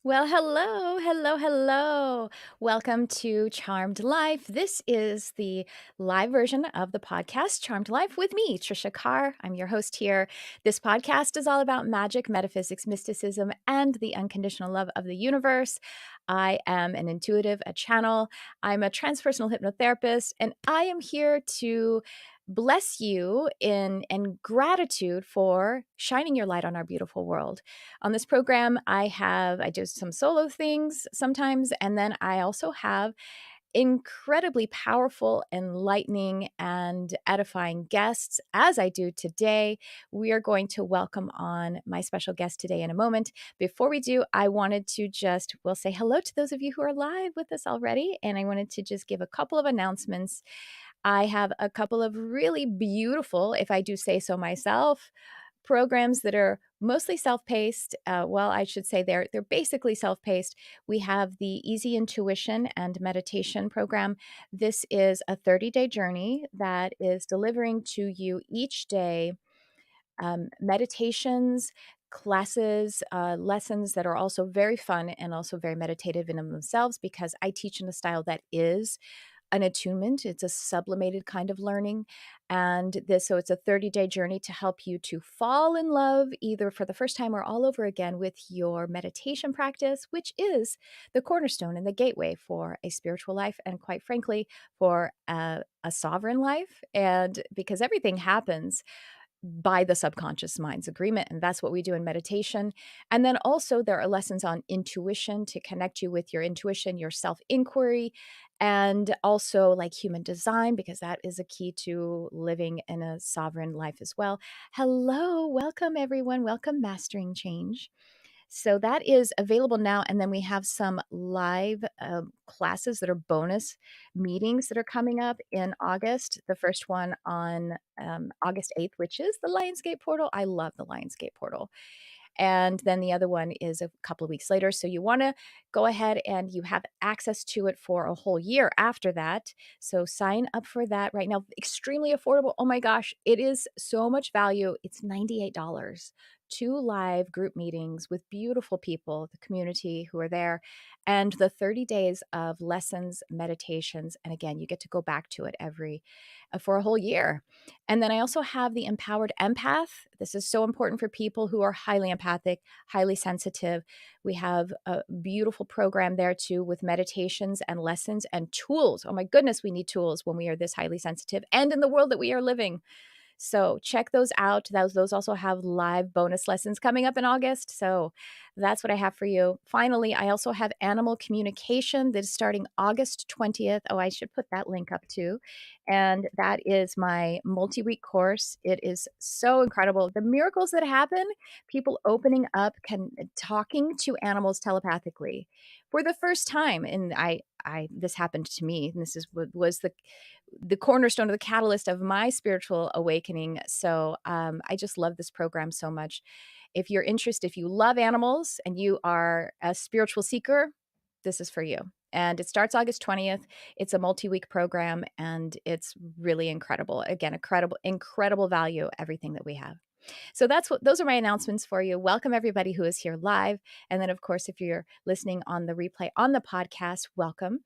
Well, hello, hello, hello. Welcome to Charmed Life. This is the live version of the podcast Charmed Life with me, Tricia Carr. I'm your host here. This podcast is all about magic, metaphysics, mysticism, and the unconditional love of the universe. I am an intuitive, a channel. I'm a transpersonal hypnotherapist, and I am here to bless you in gratitude for shining your light on our beautiful world. On this program, I do some solo things sometimes, and then I also have incredibly powerful, enlightening, and edifying guests, as I do today. We are going to welcome on my special guest today in a moment. Before we do, I wanted to we'll say hello to those of you who are live with us already, and I wanted to just give a couple of announcements. I have a couple of really beautiful, if I do say so myself, programs that are mostly self-paced. I should say they're basically self-paced. We have the Easy Intuition and Meditation program. This is a 30-day journey that is delivering to you each day meditations, classes, lessons that are also very fun and also very meditative in themselves, because I teach in a style that is an attunement. It's a sublimated kind of learning. So it's a 30-day journey to help you to fall in love either for the first time or all over again with your meditation practice, which is the cornerstone and the gateway for a spiritual life, and quite frankly, for a sovereign life. And because everything happens by the subconscious mind's agreement. And that's what we do in meditation. And then also there are lessons on intuition to connect you with your intuition, your self-inquiry, and also like human design, because that is a key to living in a sovereign life as well. Hello, welcome everyone. Welcome Mastering Change. So that is available now. And then we have some live classes that are bonus meetings that are coming up in August. The first one on August 8th, which is the Lionsgate portal. I love the Lionsgate portal. And then the other one is a couple of weeks later. So you want to go ahead and you have access to it for a whole year after that. So sign up for that right now. Extremely affordable. Oh my gosh, it is so much value. It's $98. 2 live group meetings with beautiful people, the community who are there, and the 30 days of lessons, meditations. And again, you get to go back to it for a whole year. And then I also have the Empowered Empath. This is so important for people who are highly empathic, highly sensitive. We have a beautiful program there too with meditations and lessons and tools. Oh my goodness, we need tools when we are this highly sensitive and in the world that we are living. So check those out. Those also have live bonus lessons coming up in August. So that's what I have for you. Finally, I also have Animal Communication that is starting August 20th. Oh, I should put that link up too. And that is my multi-week course. It is so incredible. The miracles that happen, people opening up, talking to animals telepathically for the first time. And this happened to me. And was the cornerstone of the catalyst of my spiritual awakening. So I just love this program so much. If you're interested, if you love animals and you are a spiritual seeker, this is for you. And it starts August 20th. It's a multi-week program and it's really incredible. Again, incredible value, everything that we have. So those are my announcements for you. Welcome everybody who is here live. And then of course, if you're listening on the replay on the podcast, welcome.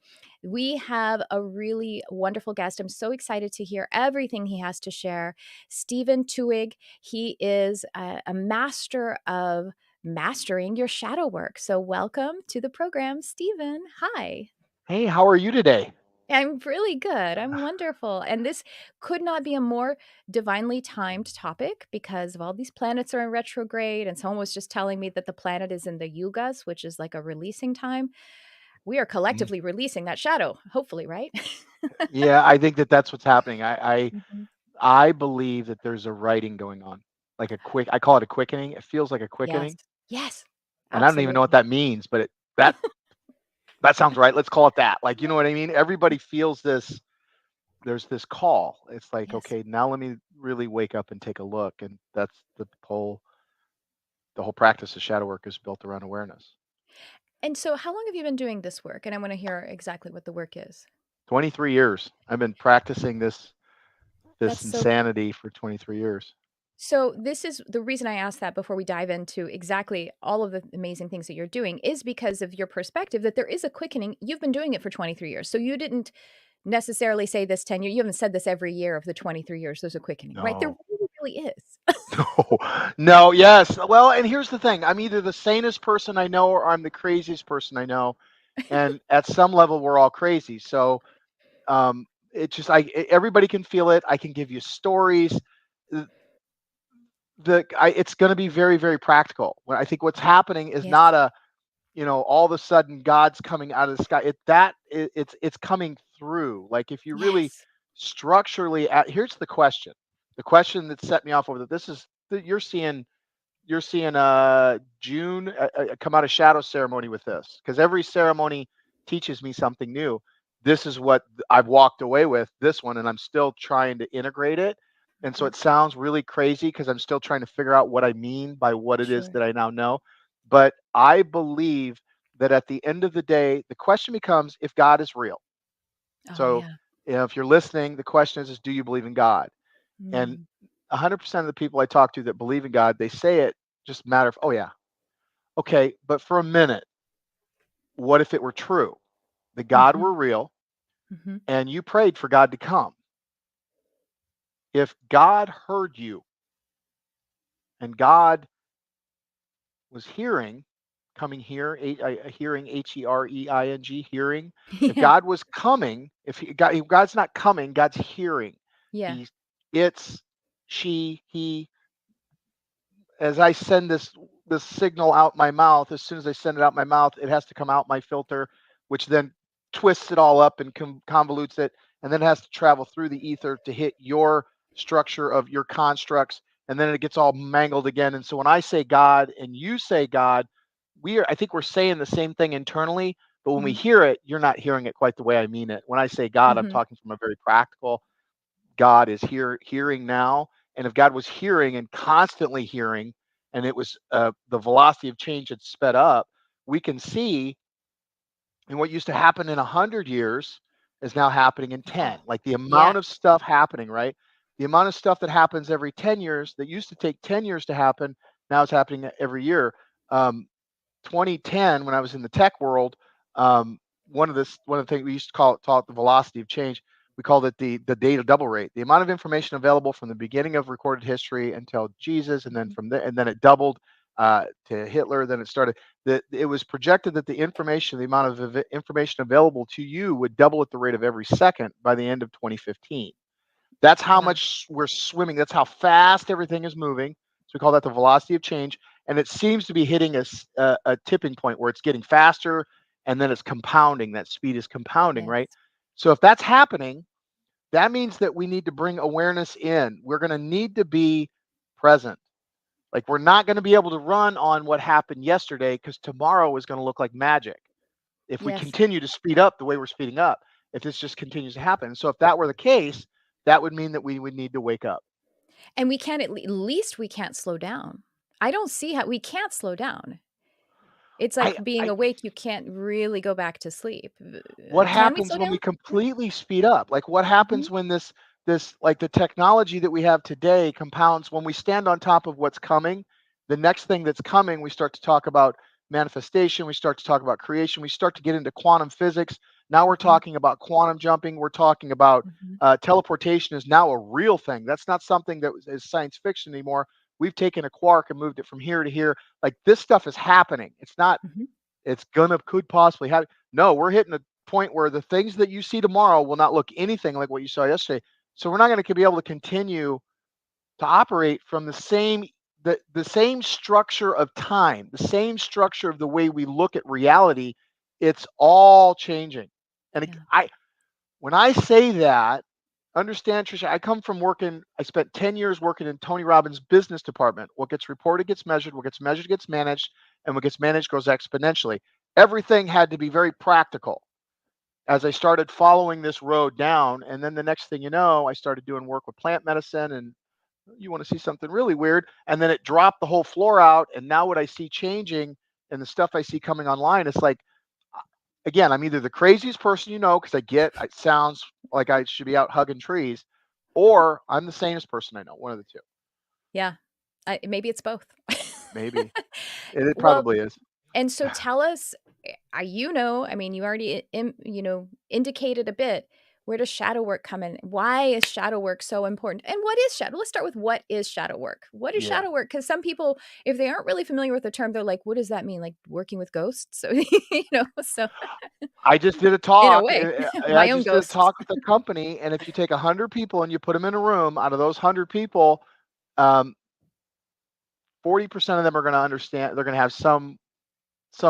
We have a really wonderful guest. I'm so excited to hear everything he has to share. Stephen Twohig. He is a master of mastering your shadow work. So welcome to the program, Stephen. Hi. Hey, how are you today? I'm really good. I'm wonderful. And this could not be a more divinely timed topic because of all these planets are in retrograde. And someone was just telling me that the planet is in the yugas, which is like a releasing time. We are Mm. collectively releasing that shadow, hopefully, right? Yeah, I think that's what's happening. I Mhm. I believe that there's a writing going on, like I call it a quickening. It feels like a Yes. quickening, Yes. and I don't even know what Absolutely. that means, but that that sounds right. Let's call it that. Like, you know what I mean? Everybody feels this. There's this call. It's like, Yes. okay, now let me really wake up and take a look, and that's the whole the whole practice of shadow work is built around awareness. And so how long have you been doing this work? And I wanna hear exactly what the work is. 23 years. I've been practicing this That's so cool. insanity for 23 years. So this is the reason I asked that before we dive into exactly all of the amazing things that you're doing is because of your perspective that there is a quickening. You've been doing it for 23 years. So you didn't necessarily say this 10 year. You haven't said this every year of the 23 years there's a quickening, right? There No. really, really is. No. No, yes. Well, and here's the thing. I'm either the sanest person I know or I'm the craziest person I know. And at some level we're all crazy. So it just everybody can feel it. I can give you stories. The, it's going to be very, very practical. What I think what's happening is Yes. not a, all of a sudden God's coming out of the sky. It's coming through. Like if you really Yes. structurally here's the question. The question that set me off over that this is you're seeing June come out of shadow ceremony with this because every ceremony teaches me something new. This is what I've walked away with this one, and I'm still trying to integrate it. And so Mhm. it sounds really crazy because I'm still trying to figure out what I mean by what it is Sure. that I now know. But I believe that at the end of the day, the question becomes if God is real. Oh, So yeah. if you're listening, the question is do you believe in God? And Mm. 100% of the people I talk to that believe in God, they say it just matter of, oh yeah, okay, but for a minute, what if it were true? The God Mhm. were real Mhm. and you prayed for God to come. If God heard you and God was hearing, coming here, hearing Hereing, hearing. If Yeah. God was coming, if God's not coming, God's hearing. Yeah. He's, it's, she, he, as I send this signal out my mouth, as soon as I send it out my mouth, it has to come out my filter, which then twists it all up and convolutes it, and then it has to travel through the ether to hit your structure of your constructs, and then it gets all mangled again. And so when I say God and you say God, I think we're saying the same thing internally, but when we Mhm. hear it, you're not hearing it quite the way I mean it. When I say God, I'm Mhm. talking from a very practical God is hearing now. And if God was hearing and constantly hearing, and it was the velocity of change had sped up, we can see, and what used to happen in 100 years is now happening in Yeah. 10. Like the Yeah. amount of stuff happening, right? The amount of stuff that happens every 10 years that used to take 10 years to happen, now it's happening every year. Um, 2010, when I was in the tech world, one of the things we used to call it the velocity of change. We called it the data double rate, the amount of information available from the beginning of recorded history until Jesus, and then Mhm. from there, and then it doubled to Hitler. Then it started. It was projected that the amount of information available to you would double at the rate of every second by the end of 2015. That's how Wow. much we're swimming. That's how fast everything is moving. So we call that the velocity of change. And it seems to be hitting a tipping point where it's getting faster and then it's compounding. That speed is compounding, right? Yes. So if that's happening, that means that we need to bring awareness in. We're going to need to be present. Like we're not going to be able to run on what happened yesterday because tomorrow is going to look like magic if we Yes. continue to speed up the way we're speeding up, if this just continues to happen. So if that were the case, that would mean that we would need to wake up. And we can't at least we can't slow down. I don't see how we can't slow down. It's I, like being I awake, you can't really go back to sleep. what Can we happens slow when we down? completely speed up? Like what Mhm. happens when this like the technology that we have today compounds when we stand on top of what's coming, the next thing that's coming, we start to talk about manifestation, we start to talk about creation, we start to get into quantum physics. Now we're Mhm. talking about quantum jumping, we're talking about Mhm. teleportation is now a real thing. That's not something that is science fiction anymore. We've taken a quark and moved it from here to here. Like this stuff is happening. It's not Mhm. it's gonna could possibly have. No, we're hitting a point where the things that you see tomorrow will not look anything like what you saw yesterday. So we're not going to be able to continue to operate from the same structure of time, the same structure of the way we look at reality. It's all changing. And Yeah. I when I say that, understand, Tricia, I spent 10 years working in Tony Robbins' business department. What gets reported gets measured, what gets measured gets managed, and what gets managed goes exponentially. Everything had to be very practical as I started following this road down. And then the next thing you know, I started doing work with plant medicine and You want to see something really weird? And then it dropped the whole floor out. And now what I see changing and the stuff I see coming online, it's like, again, I'm either the craziest person because I get it sounds like I should be out hugging trees, or I'm the sanest person I know. One of the two. Yeah. Maybe it's both. Maybe. It Well, probably is. and so tell us, I mean, you already indicated a bit. Where does shadow work come in? Why is shadow work so important? And what is shadow? Let's start with what is shadow work? What is Yeah. shadow work? Because some people, if they aren't really familiar with the term, they're like, "What does that mean? Like working with ghosts?" So so I just did a in a talk. way, I my own just did a ghosts. talk with a company, and if you take 100 people and you put them in a room, out of those 100 people, um, 40% of them are going to understand. They're going to have some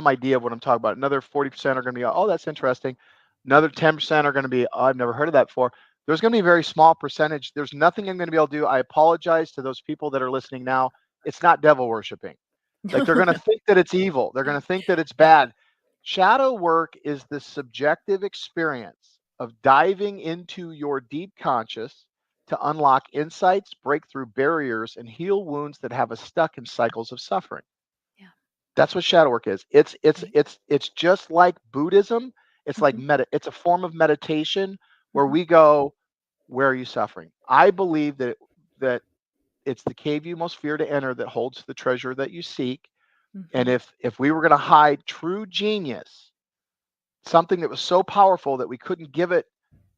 idea of what I'm talking about. Another 40% are going to be, oh, that's interesting. Another 10% are going to be, oh, I've never heard of that before. There's going to be a very small percentage. There's nothing I'm going to be able to do. I apologize to those people that are listening now. It's not devil worshiping. Like No, they're going to no. think that it's evil. They're going to think that it's Yeah. bad. Shadow work is the subjective experience of diving into your deep conscious to unlock insights, break through barriers, and heal wounds that have us stuck in cycles of suffering. Yeah. That's what shadow work is. It's it's Right. it's it's just like Buddhism. It's like Mhm. it's a form of meditation where Mhm. we go, where are you suffering? I believe that it's the cave you most fear to enter that holds the treasure that you seek. And Mhm. if we were going to hide true genius, something that was so powerful that we couldn't give it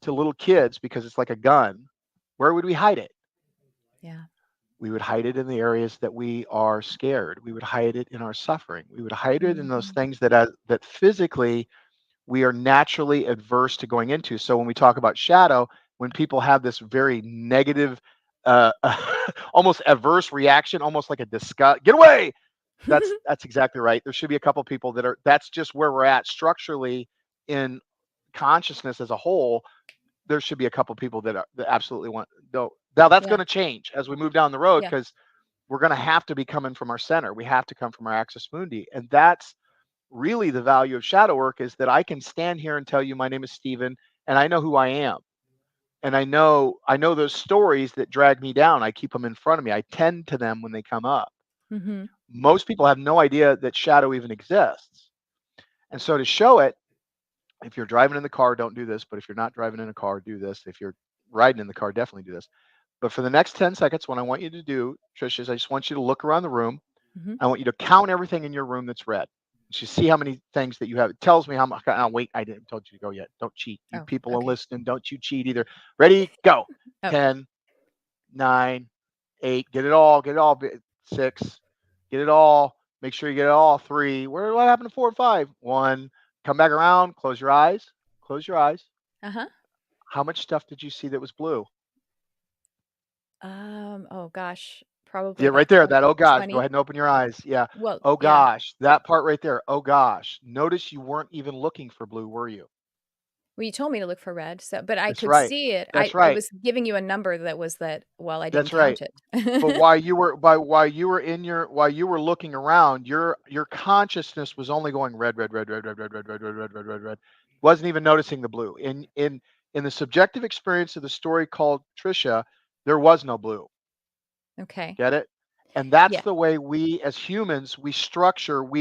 to little kids because it's like a gun, where would we hide it? Yeah. We would hide it in the areas that we are scared. We would hide it in our suffering. We would hide it in those Mhm. things that physically we are naturally adverse to going into. So when we talk about shadow, when people have this very negative, uh, almost adverse reaction, almost like a disgust, get away. That's exactly right. There should be a couple people that are. That's just where we're at structurally in consciousness as a whole. There should be a couple people that absolutely want. Though now that's Yeah. going to change as we move down the road Yeah. because we're going to have to be coming from our center. We have to come from our axis mundi, and that's really the value of shadow work is that I can stand here and tell you my name is Steven and I know who I am. And I know those stories that drag me down. I keep them in front of me. I tend to them when they come up. Mhm. Most people have no idea that shadow even exists. And so to show it, if you're driving in the car, don't do this. But if you're not driving in a car, do this. If you're riding in the car, definitely do this. But for the next 10 seconds, what I want you to do, Tricia, is I just want you to look around the room. Mhm. I want you to count everything in your room that's red. You see how many things that you have. It tells me how much. Oh, wait, I didn't told you to go yet. Don't cheat. You Oh, people are okay. listening. Don't you cheat either. Ready? Go. Okay. 10, 9, 8. Get it all. Get it all. 6. Get it all. Make sure you get it all. 3. What happened to 4 and 5? 1. Come back around. Close your eyes. Close your eyes. Uh-huh. How much stuff did you see that was blue? Oh gosh, probably Yeah, right about there. That oh gosh. Go 20. ahead and open your eyes. Yeah. Well, Oh yeah. gosh. That part right there. Oh gosh. Notice you weren't even looking for blue, were you? Well, you told me to look for red, so but I That's could right. see it. That's I right. was giving you a number that was that well, I didn't That's right. count it. But while you were looking around, your consciousness was only going red, red, red, red, red, red, red, red, red, red, red, red, red. Wasn't even noticing the blue. In the subjective experience of the story called Tricia, there was no blue. Okay. Get it? And that's Yeah. the way we as humans, we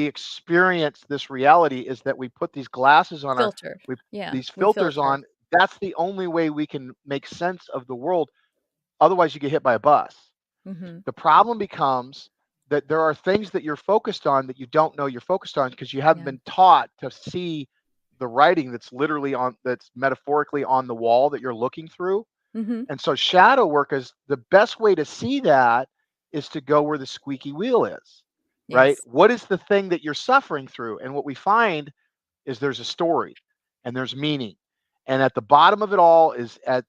experience this reality is that we put these glasses on Filter. we Yeah, these we filters filter. on. That's the only way we can make sense of the world. Otherwise, you get hit by a bus. Mhm. The problem becomes that there are things that you're focused on that you don't know you're focused on because you haven't Yeah. been taught to see the writing that's metaphorically on the wall that you're looking through. Mhm. And so shadow work is the best way to see that is to go where the squeaky wheel is, right? Yes. What is the thing that you're suffering through? And what we find is there's a story and there's meaning. And at the bottom of it all is at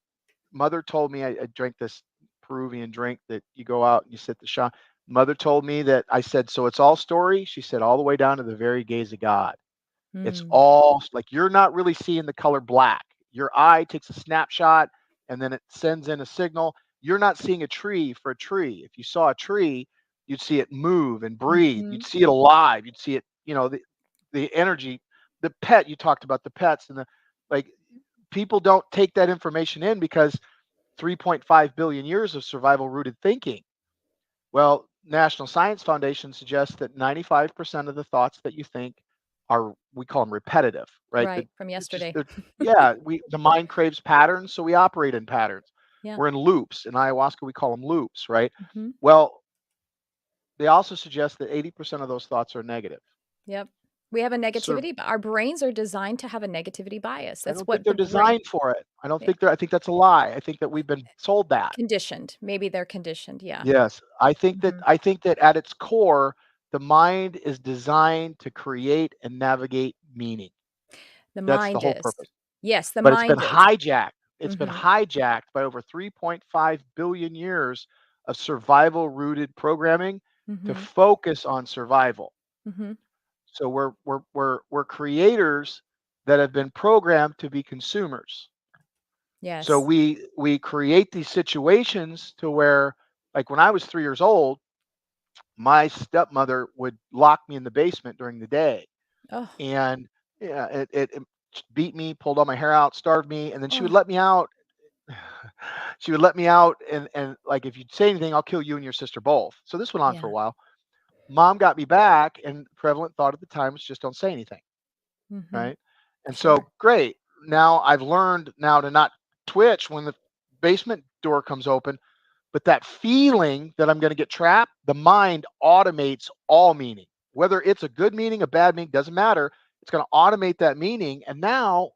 mother told me I drank this Peruvian drink that you go out and you sit the shot. Mother told me that I said, so it's all story. She said, all the way down to the very gaze of God. It's Mm. all like you're not really seeing the color black. Your eye takes a snapshot and then it sends in a signal. You're not seeing a tree for a tree. If you saw a tree, you'd see it move and breathe. You'd Mhm. see it alive. You'd see it, the energy, the pet you talked about, the pets and the like people don't take that information in because 3.5 billion years of survival rooted thinking. Well, National Science Foundation suggests that 95% of the thoughts that you think are, we call them repetitive, right? That Right, from it's just, yesterday. yeah, the mind craves patterns, so we operate in patterns. Yeah. We're in loops. In ayahuasca, we call them loops, right? Mhm. Well, they also suggest that 80% of those thoughts are negative. Yep. We have a So negativity, our brains are designed to have a negativity bias. I That's don't think what they're the brain designed for it. I don't yeah, think they're, I think that's a lie. I think that we've been sold that. conditioned. Maybe they're conditioned, yeah. Yes, Mhm. I think that at its core, the mind is designed to create and navigate meaning. The That's the mind whole is. purpose. Yes, the But it's been mind is. hijacked. It's been Mhm. hijacked by over 3.5 billion years of survival rooted programming to Mhm. focus on survival. Mhm. So we're creators that have been programmed to be consumers. So Yes. we create these situations to where, like when I was 3 years old, my stepmother would lock me in the basement during the day, Oh, and yeah, it beat me, pulled all my hair out, starved me, and then she would oh, let me out. She would let me out, and like, if you say anything, I'll kill you and your sister both. So this went on for yeah. a while. Mom got me back, and prevalent thought at the time was just don't say anything, Mhm. right? And so Sure. great. Now I've learned now to not twitch when the basement door comes open, but that feeling that I'm going to get trapped, the mind automates all meaning. Whether it's a good meaning, a bad meaning, doesn't matter. It's going to automate that meaning. And now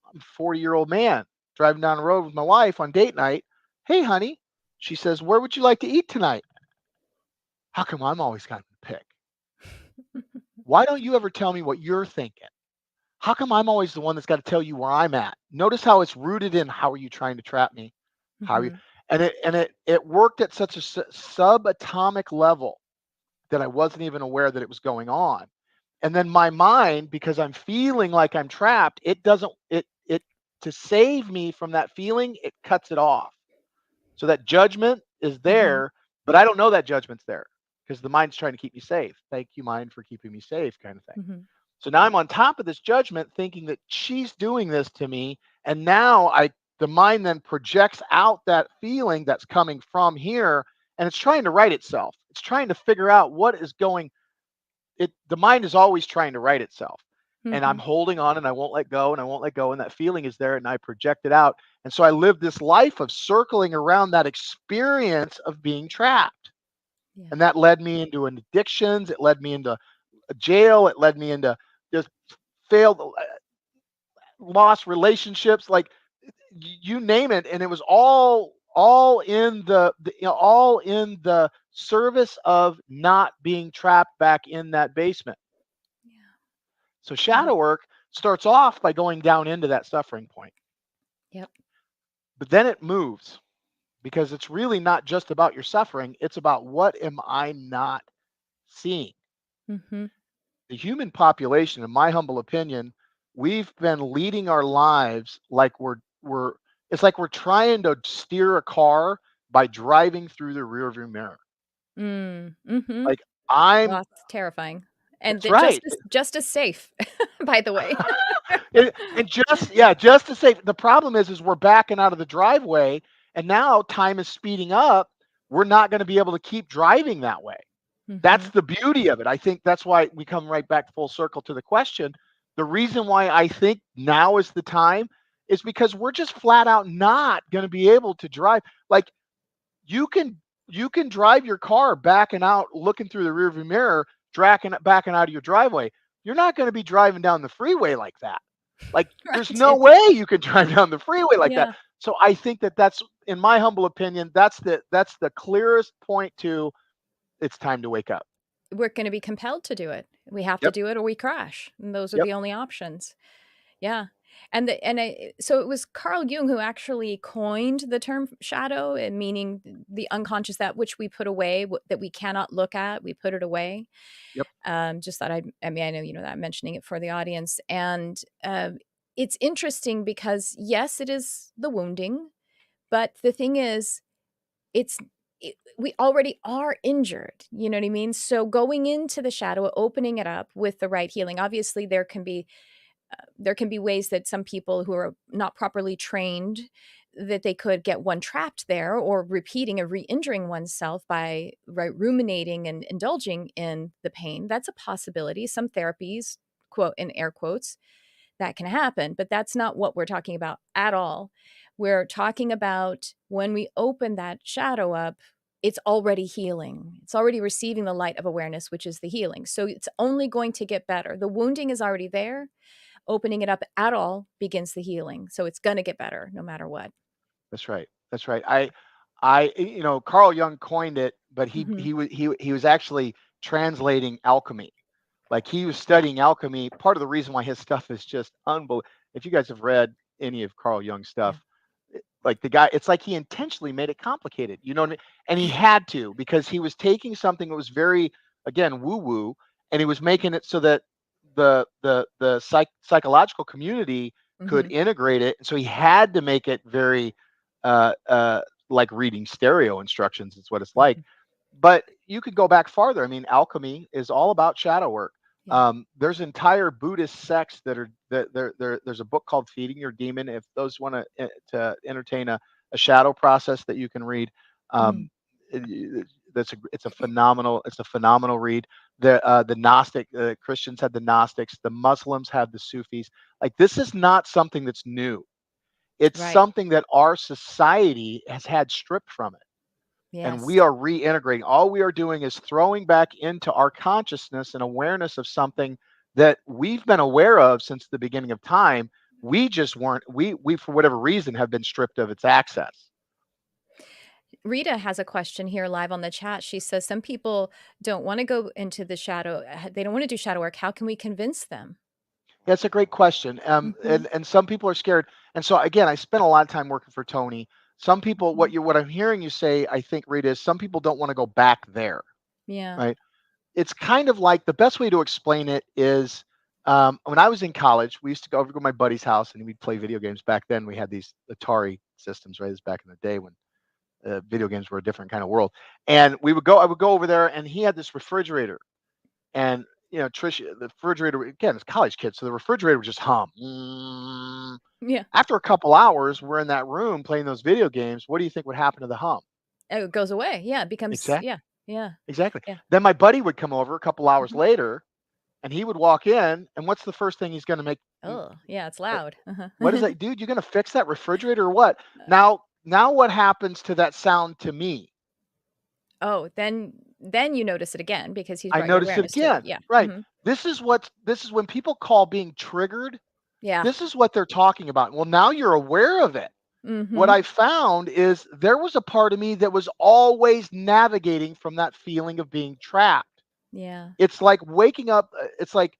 I'm a 40-year-old man driving down the road with my wife on date night. Hey, honey. She says, where would you like to eat tonight? How come I'm always got to pick? Why don't you ever tell me what you're thinking? How come I'm always the one that's got to tell you where I'm at? Notice how it's rooted in how are you trying to trap me? How are you? Mhm. And it worked at such a subatomic level that I wasn't even aware that it was going on. And then my mind, because I'm feeling like I'm trapped, it doesn't it to save me from that feeling, it cuts it off. So that judgment is Mhm. there, but I don't know that judgment's there because the mind's trying to keep me safe. Thank you, mind, for keeping me safe, kind of thing. Mhm. So now I'm on top of this judgment thinking that she's doing this to me. And now the mind then projects out that feeling that's coming from here, and it's trying to right itself. It's trying to figure out what is going. The mind is always trying to right itself. And I'm Mhm. holding on and I won't let go and I won't let go. And that feeling is there and I project it out. And so I live this life of circling around that experience of being trapped. Yeah. And that led me into addictions. It led me into a jail. It led me into just failed, lost relationships, like you name it. And it was all in all in the service of not being trapped back in that basement. Yeah. So Yeah. shadow work starts off by going down into that suffering point, Yep. but then it moves because it's really not just about your suffering. It's about what am I not seeing? Mhm. The human population, in my humble opinion, we've been leading our lives like we're it's like we're trying to steer a car by driving through the rearview mirror. Mm. Mhm. Like I'm Well, that's terrifying. And That's that right. just as safe, by the way. And just, yeah, just to say, the problem is we're backing out of the driveway, and now time is speeding up. We're not going to be able to keep driving that way. That's Mhm. the beauty of it. I think that's why we come right back full circle to the question. The reason why I think now is the time is because we're just flat out not going to be able to drive. Like, you can drive your car backing out, looking through the rearview mirror, backing out of your driveway. You're not going to be driving down the freeway like that. Like, there's Right. no way you can drive down the freeway like that. Yeah. So I think that that's, in my humble opinion, that's the clearest point to it's time to wake up. We're gonna be compelled to do it. We have to Yep. do it or we crash, and those are Yep. the only options. Yeah. So it was Carl Jung who actually coined the term shadow, meaning the unconscious, that which we put away, that we cannot look at, we put it away. Yep. Just thought I mean, I know you know that I'm mentioning it for the audience. And it's interesting because, yes, it is the wounding, but the thing is, it's we already are injured, you know what I mean? So going into the shadow, opening it up with the right healing, obviously there can be ways that some people who are not properly trained that they could get one trapped there or repeating and re-injuring oneself by ruminating and indulging in the pain. That's a possibility. Some therapies, quote in air quotes, that can happen, but that's not what we're talking about at all. We're talking about when we open that shadow up, it's already healing. It's already receiving the light of awareness, which is the healing. So it's only going to get better. The wounding is already there. Opening it up at all begins the healing. So it's going to get better no matter what. That's right. That's right. Carl Jung coined it, but Mm-hmm. he was actually translating alchemy. Like he was Yeah. studying alchemy. Part of the reason why his stuff is just unbelievable. If you guys have read any of Carl Jung's Yeah. stuff, like the guy, it's like he intentionally made it complicated. You know what I mean? And he had to, because he was taking something that was very, again, woo woo, and he was making it so that the psychological community could Mm-hmm. integrate it. So he had to make it very uh, uh, like reading stereo instructions. Is what it's like. Mm-hmm. But you could go back farther. I mean, alchemy is all about shadow work. Yeah. There's entire Buddhist sects that are there's a book called Feeding Your Demon. If those want to entertain a shadow process that you can read, Mm. um, it's a phenomenal read. The Gnostic Christians had the Gnostics, the Muslims had the Sufis. Like, this is not something that's new. It's Right. something that our society has had stripped from it, and we Yes. are reintegrating. All we are doing is throwing back into our consciousness and awareness of something that we've been aware of since the beginning of time. We just weren't, we for whatever reason have been stripped of its access. Rita has a question here live on the chat. She says some people don't want to go into the shadow. They don't want to do shadow work. How can we convince them? That's a great question. Mm-hmm. And some people are scared. And so again, I spent a lot of time working for Tony. Some people, Mm-hmm. what I'm hearing you say, I think, Rita, is some people don't want to go back there, Yeah. right? It's kind of like, the best way to explain it is, when I was in college, we used to go over to my buddy's house and we'd play video games. Back then, we had these Atari systems, right? This back in the day when video games were a different kind of world. And I would go over there, and he had this refrigerator. And, Tricia, the refrigerator, again, it's college kids, so the refrigerator would just hum. Yeah. After a couple hours, we're in that room playing those video games. What do you think would happen to the hum? Oh, it goes away. Yeah. It becomes, yeah. Exactly. Yeah. Exactly. Yeah. Then my buddy would come over a couple hours Hmm. later, and he would walk in, and what's the first thing he's going to make? Oh, yeah. It's uh, loud. What is Uh-huh. that, dude? You going to fix that refrigerator or what? Now what happens to that sound to me? Oh, then you notice it again because he's I brought your notice it awareness to it. again. Yeah. Right. Hmm. This is when people call being triggered. Yeah. This is what they're talking about. Well, now you're aware of it. What Hmm. I found is there was a part of me that was always navigating from that feeling of being trapped. Yeah. It's like waking up. It's like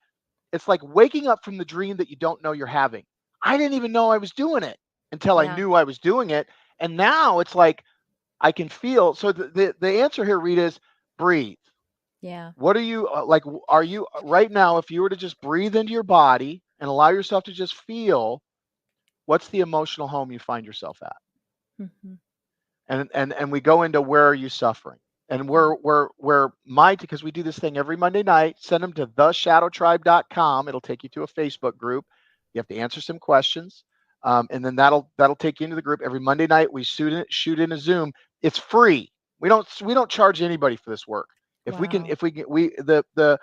waking up from the dream that you don't know you're having. I didn't even know I was doing it until I Yeah. knew I was doing it. And now it's like I can feel. So the answer here, Rita, is breathe. Yeah. What are you like? Are you right now, if you were to just breathe into your body and allow yourself to just feel, what's the emotional home you find yourself at? Hmm. And we go into, where are you suffering? And Yeah. we're my, because we do this thing every Monday night. Send them to theshadowtribe.com. It'll take you to a Facebook group. You have to answer some questions, and then that'll take you into the group. Every Monday night we shoot in a Zoom. It's free. We don't charge anybody for this work. Wow. If we get we the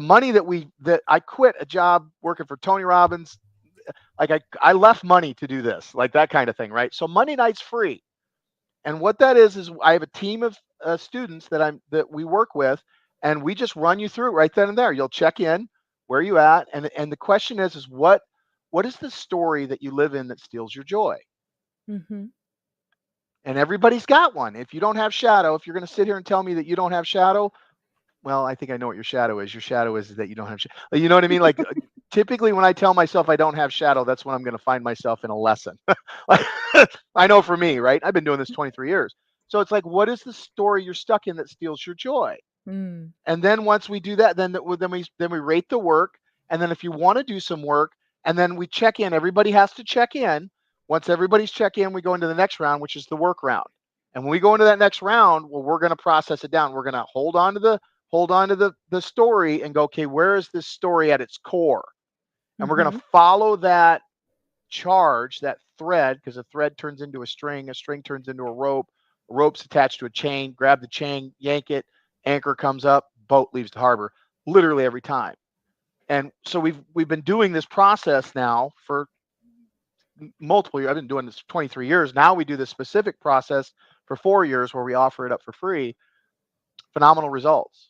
money that I quit a job working for Tony Robbins. Like, I left money to do this, like that kind of thing, right? So Monday night's free. And what that is I have a team of students that we work with, and we just run you through it right then and there. You'll check in, where are you at, and the question is what is the story that you live in that steals your joy? Hmm. And everybody's got one. If you don't have shadow, if you're going to sit here and tell me that you don't have shadow, well, I think I know what your shadow is. Your shadow is that you don't have shadow. You know what I mean? Like, typically when I tell myself I don't have shadow, that's when I'm going to find myself in a lesson. Like, I know for me, right? I've been doing this 23 years. So it's like, what is the story you're stuck in that steals your joy? Mm. And then once we do that, then we rate the work. And then if you want to do some work, and then we check in, everybody has to check in. Once everybody's checked in, we go into the next round, which is the work round. And when we go into that next round, well, we're going to process it down. We're going to hold on to the story and go, okay, where is this story at its core? And we're going Hmm. to follow that charge, that thread, because a thread turns into a string turns into a rope's attached to a chain, grab the chain, yank it, anchor comes up, boat leaves the harbor, literally every time. And so we've been doing this process now for multiple years. I've been doing this for 23 years. Now we do this specific process for 4 years where we offer it up for free. Phenomenal results,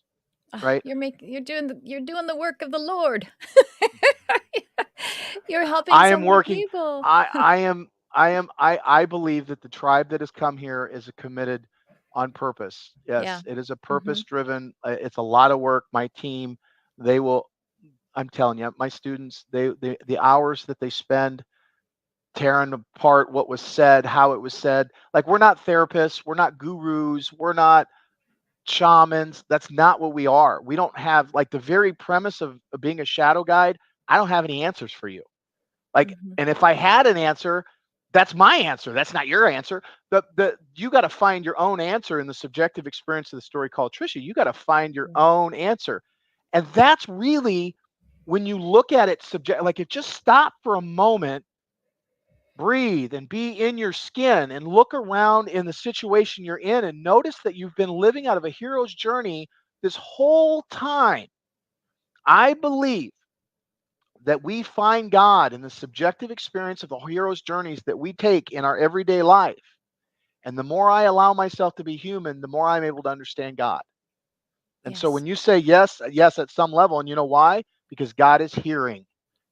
Oh, right? you're doing the work of the Lord. You're helping I so am many working. people. I believe that the tribe that has come here is a committed on purpose. Yeah. Yes, it is a purpose Mhm. driven. It's a lot of work. My team, they will. I'm telling you, my students, they the hours that they spend tearing apart what was said, how it was said. Like, we're not therapists, we're not gurus, we're not shamans. That's not what we are. We don't have, like, the very premise of being a shadow guide. I don't have any answers for you. Like, Mhm. and if I had an answer, that's my answer. That's not your answer. The you got to find your own answer in the subjective experience of the story called Tricia. You got to find your Yeah. own answer. And that's really, when you look at it like, it just stop for a moment, breathe and be in your skin and look around in the situation you're in and notice that you've been living out of a hero's journey this whole time. I believe that we find God in the subjective experience of the hero's journeys that we take in our everyday life. And the more I allow myself to be human, the more I'm able to understand God. And so Yes. when you say yes, yes, at some level, and you know why? Because God is hearing.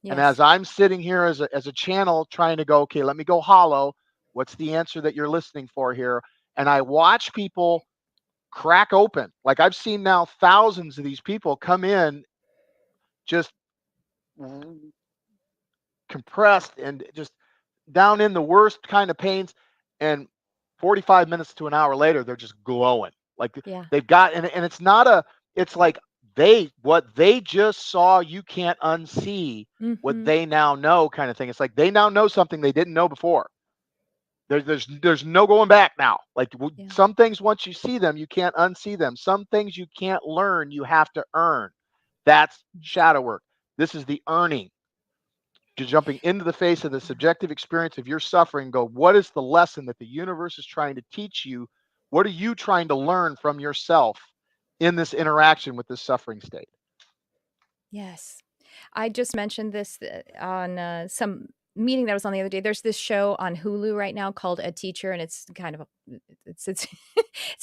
And as Yes. I'm sitting here as a channel trying to go, okay, let me go hollow. What's the answer that you're listening for here? And I watch people crack open. Like, I've seen now thousands of these people come in just compressed and just down in the worst kind of pains, and 45 minutes to an hour later they're just glowing, like Yeah. they've got, and it's not a, it's like what they just saw, you can't unsee what Mhm. they now know, kind of thing. It's like they now know something they didn't know before. There's no going back now. Like, Yeah. some things, once you see them, you can't unsee them. Some things you can't learn, you have to earn. That's shadow work. This is the earning, to jumping into the face of the Yeah. subjective experience of your suffering. Go, what is the lesson that the universe is trying to teach you? What are you trying to learn from yourself in this interaction with this suffering state? Yes. I just mentioned this on some meeting that I was on the other day. There's this show on Hulu right now called A Teacher, and it's kind of it's it's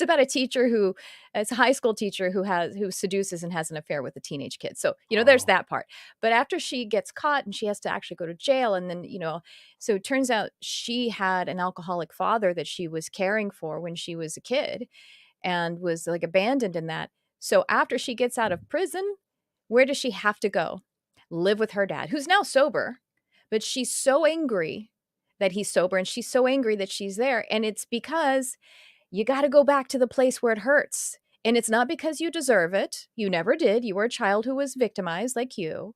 about a teacher who, it's a high school teacher who seduces and has an affair with a teenage kid. So there's Oh, that part. But after she gets caught and she has to actually go to jail, and then so it turns out she had an alcoholic father that she was caring for when she was a kid, and was like abandoned in that. So after she gets out of prison, where does she have to go? Live with her dad, who's now sober, but she's so angry that he's sober, and she's so angry that she's there. And it's because you got to go back to the place where it hurts. And it's not because you deserve it. You never did. You were a child who was victimized like you.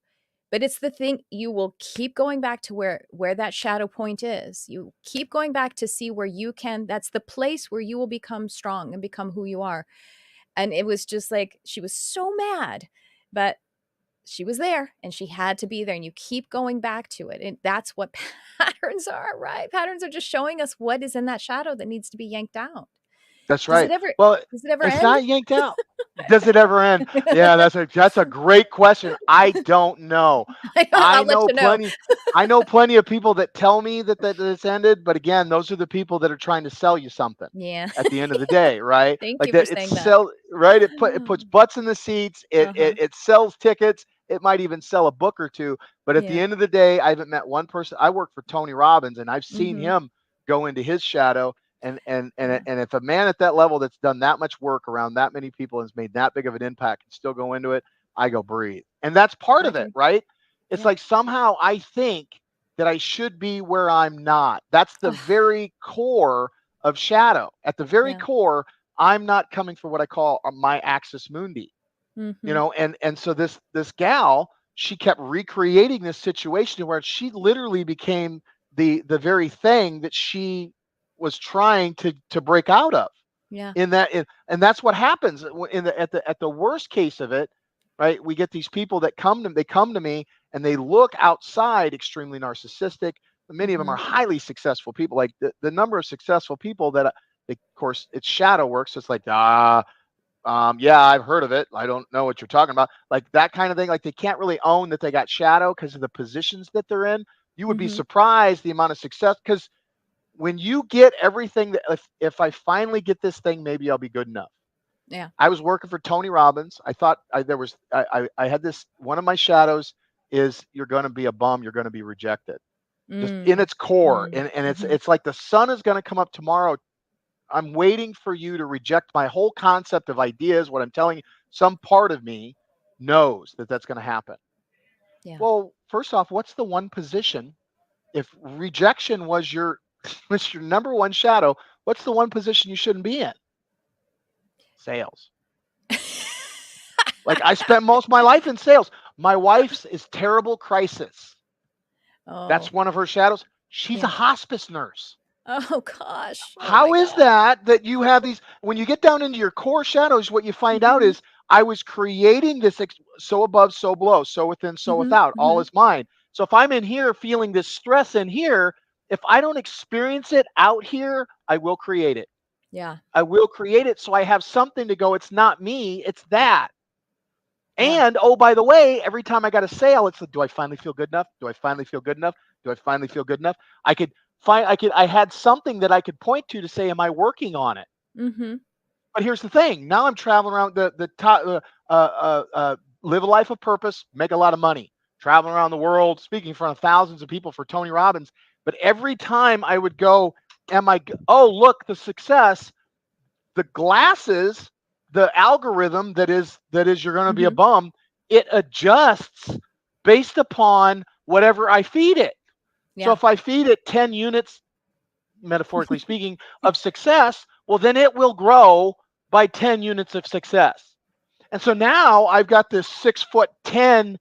But it's the thing, you will keep going back to where that shadow point is. You keep going back to see where you can, that's the place where you will become strong and become who you are. And it was just like she was so mad, but she was there and she had to be there, and you keep going back to it. And that's what patterns are, right? Patterns are just showing us what is in that shadow that needs to be yanked out. that's Does right. it ever Well, does it ever it's end? not yanked out. Does it ever end? Yeah, that's a great question. I don't know. I I'll let know you know. plenty. I know plenty of people that tell me that it's ended, but again, those are the people that are trying to sell you something Yeah. at the end of the day, right? Thank Like, you for that it's saying that. sell, right. It puts butts in the seats. It, Uh-huh. it it sells tickets. It might even sell a book or two. But at the Yeah. end of the day, I haven't met one person. I work for Tony Robbins, and I've seen Mhm. him go into his shadow. Yeah. And if a man at that level that's done that much work around that many people and has made that big of an impact can still go into it, I go, breathe. And that's part I of it, agree. right? It's Yeah. like, somehow I think that I should be where I'm not. That's the Ugh. very core of shadow. At the very Yeah. core, I'm not coming for what I call my axis mundi. Mhm. And so this gal, she kept recreating this situation where she literally became the very thing that she was trying to break out of. Yeah. And that's what happens in the worst case of it, right? We get these people that come to me, and they look outside extremely narcissistic, Many of them are Mhm. highly successful people. Like the number of successful people that, of course, it's shadow work. So it's like, yeah, I've heard of it. I don't know what you're talking about. Like that kind of thing. Like they can't really own that they got shadow because of the positions that they're in. You would be Mhm. surprised the amount of success, because when you get everything that, if I finally get this thing, maybe I'll be good enough. Yeah. I was working for Tony Robbins. I thought there was I had this, one of my shadows is, you're going to be a bum, you're going to be rejected. Just in Mm. its core, Mm. and Mhm. it's like the sun is going to come up tomorrow. I'm waiting for you to reject my whole concept of ideas, what I'm telling you. Some part of me knows that that's going to happen. Yeah. Well, first off, what's the one position, if rejection was your was your number one shadow, what's the one position you shouldn't be in? Sales. Like, I spent most of my life in sales. My wife's is terrible crisis. That's Oh, one of her shadows. She's a yeah. hospice nurse. Oh gosh. Oh my How is god. that you have these, when you get down into your core shadows, what you find out Mhm. is, I was creating this so above, so below, so within, so Mhm. without, all Mhm. is mine. So if I'm in here feeling this stress in here, if I don't experience it out here, I will create it. Yeah. I will create it, so I have something to go, it's not me, it's that. Yeah. And oh, by the way, every time I got a sale, it's like, do I finally feel good enough? Do I finally feel good enough? Do I finally feel good enough? I had something that I could point to say, am I working on it? Mhm. But here's the thing. Now I'm traveling around the top, live a life of purpose, make a lot of money, traveling around the world, speaking in front of thousands of people for Tony Robbins. But every time I would go, oh, look, the success, the glasses, the algorithm that is you're going to be a Mhm. bum, it adjusts based upon whatever I feed it. So Yeah. if I feed it 10 units, metaphorically speaking, of success, well, then it will grow by 10 units of success. And so now I've got this 6'10"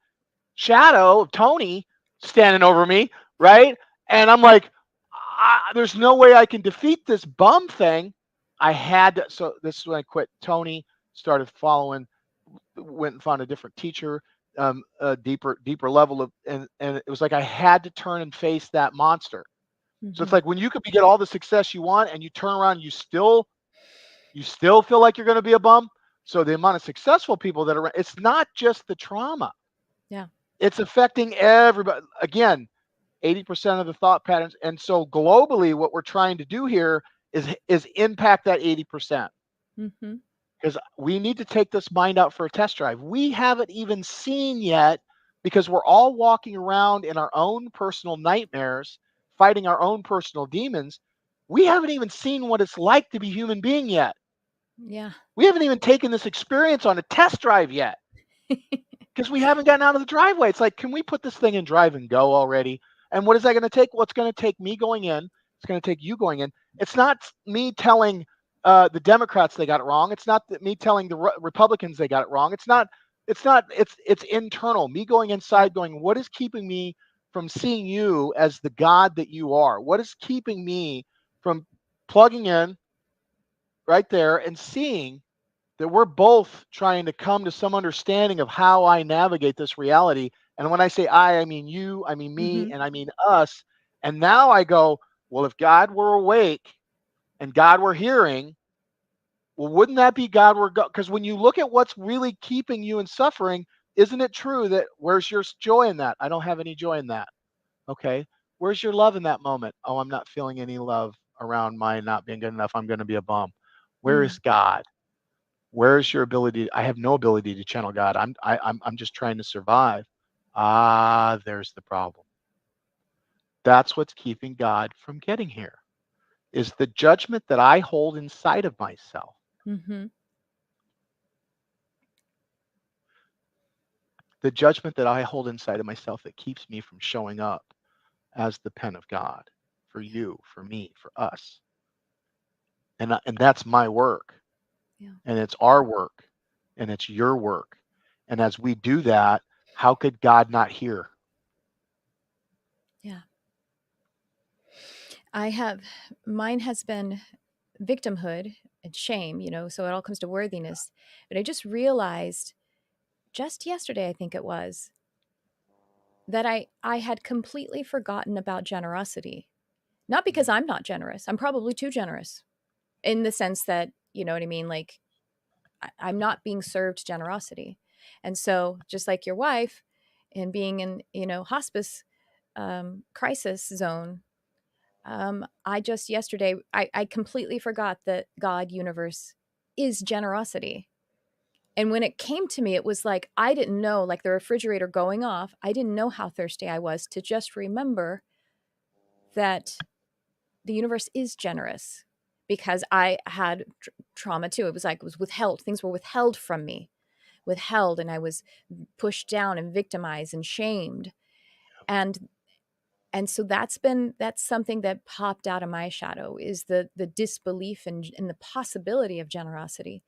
shadow of Tony standing over me, right? And I'm like, there's no way I can defeat this bum thing. I had to, so this is when I quit Tony, started following, went and found a different teacher, a deeper level of, and it was like I had to turn and face that monster. So it's Mhm. like when you could get all the success you want, and you turn around, and you still feel like you're going to be a bum. So the amount of successful people that are, it's not just the trauma, Yeah. it's affecting everybody. Again, 80% of the thought patterns. And so globally, what we're trying to do here is impact that 80%, Mhm. because we need to take this mind out for a test drive. We haven't even seen yet, because we're all walking around in our own personal nightmares, fighting our own personal demons. We haven't even seen what it's like to be human being yet. Yeah. We haven't even taken this experience on a test drive yet, because we haven't gotten out of the driveway. It's like, can we put this thing in drive and go already? And what is that going to take? Well, it's going to take me going in. It's going to take you going in. It's not me telling the Democrats they got it wrong. It's not me telling the Republicans they got it wrong. It's not. It's not. It's internal. Me going Yeah. inside, going, what is keeping me from seeing you as the God that you are? What is keeping me from plugging in right there and seeing that we're both trying to come to some understanding of how I navigate this reality? And when I say I mean you, I mean me, Mhm. and I mean us. And now I go, well, if God were awake and God were hearing, well, wouldn't that be God were God? Because when you look at what's really keeping you in suffering, isn't it true that, where's your joy in that? I don't have any joy in that. Okay. Where's your love in that moment? Oh, I'm not feeling any love around my not being good enough. I'm going to be a bum. Where is Mm. God? Where's your ability? I have no ability to channel God. I'm just trying to survive. Ah, there's the problem. That's what's keeping God from getting here, is the judgment that I hold inside of myself. Mhm. The judgment that I hold inside of myself that keeps me from showing up as the pen of God for you, for me, for us. And that's my work, Yeah. and it's our work, and it's your work. And as we do that, how could God not hear? Yeah. I have mine has been victimhood and shame, so it all comes to worthiness. But I just realized just yesterday, I think it was, that I had completely forgotten about generosity. Not because I'm not generous. I'm probably too generous in the sense that, you know what I mean? Like I'm not being served generosity. And so just like your wife and being in, hospice crisis zone, I just yesterday, I completely forgot that God universe is generosity. And when it came to me, it was like, I didn't know, like the refrigerator going off, I didn't know how thirsty I was to just remember that the universe is generous because I had trauma too. It was like it was withheld. Things were withheld from me, withheld, and I was pushed down and victimized and shamed. And so that's something that popped out of my shadow is the disbelief in the possibility of generosity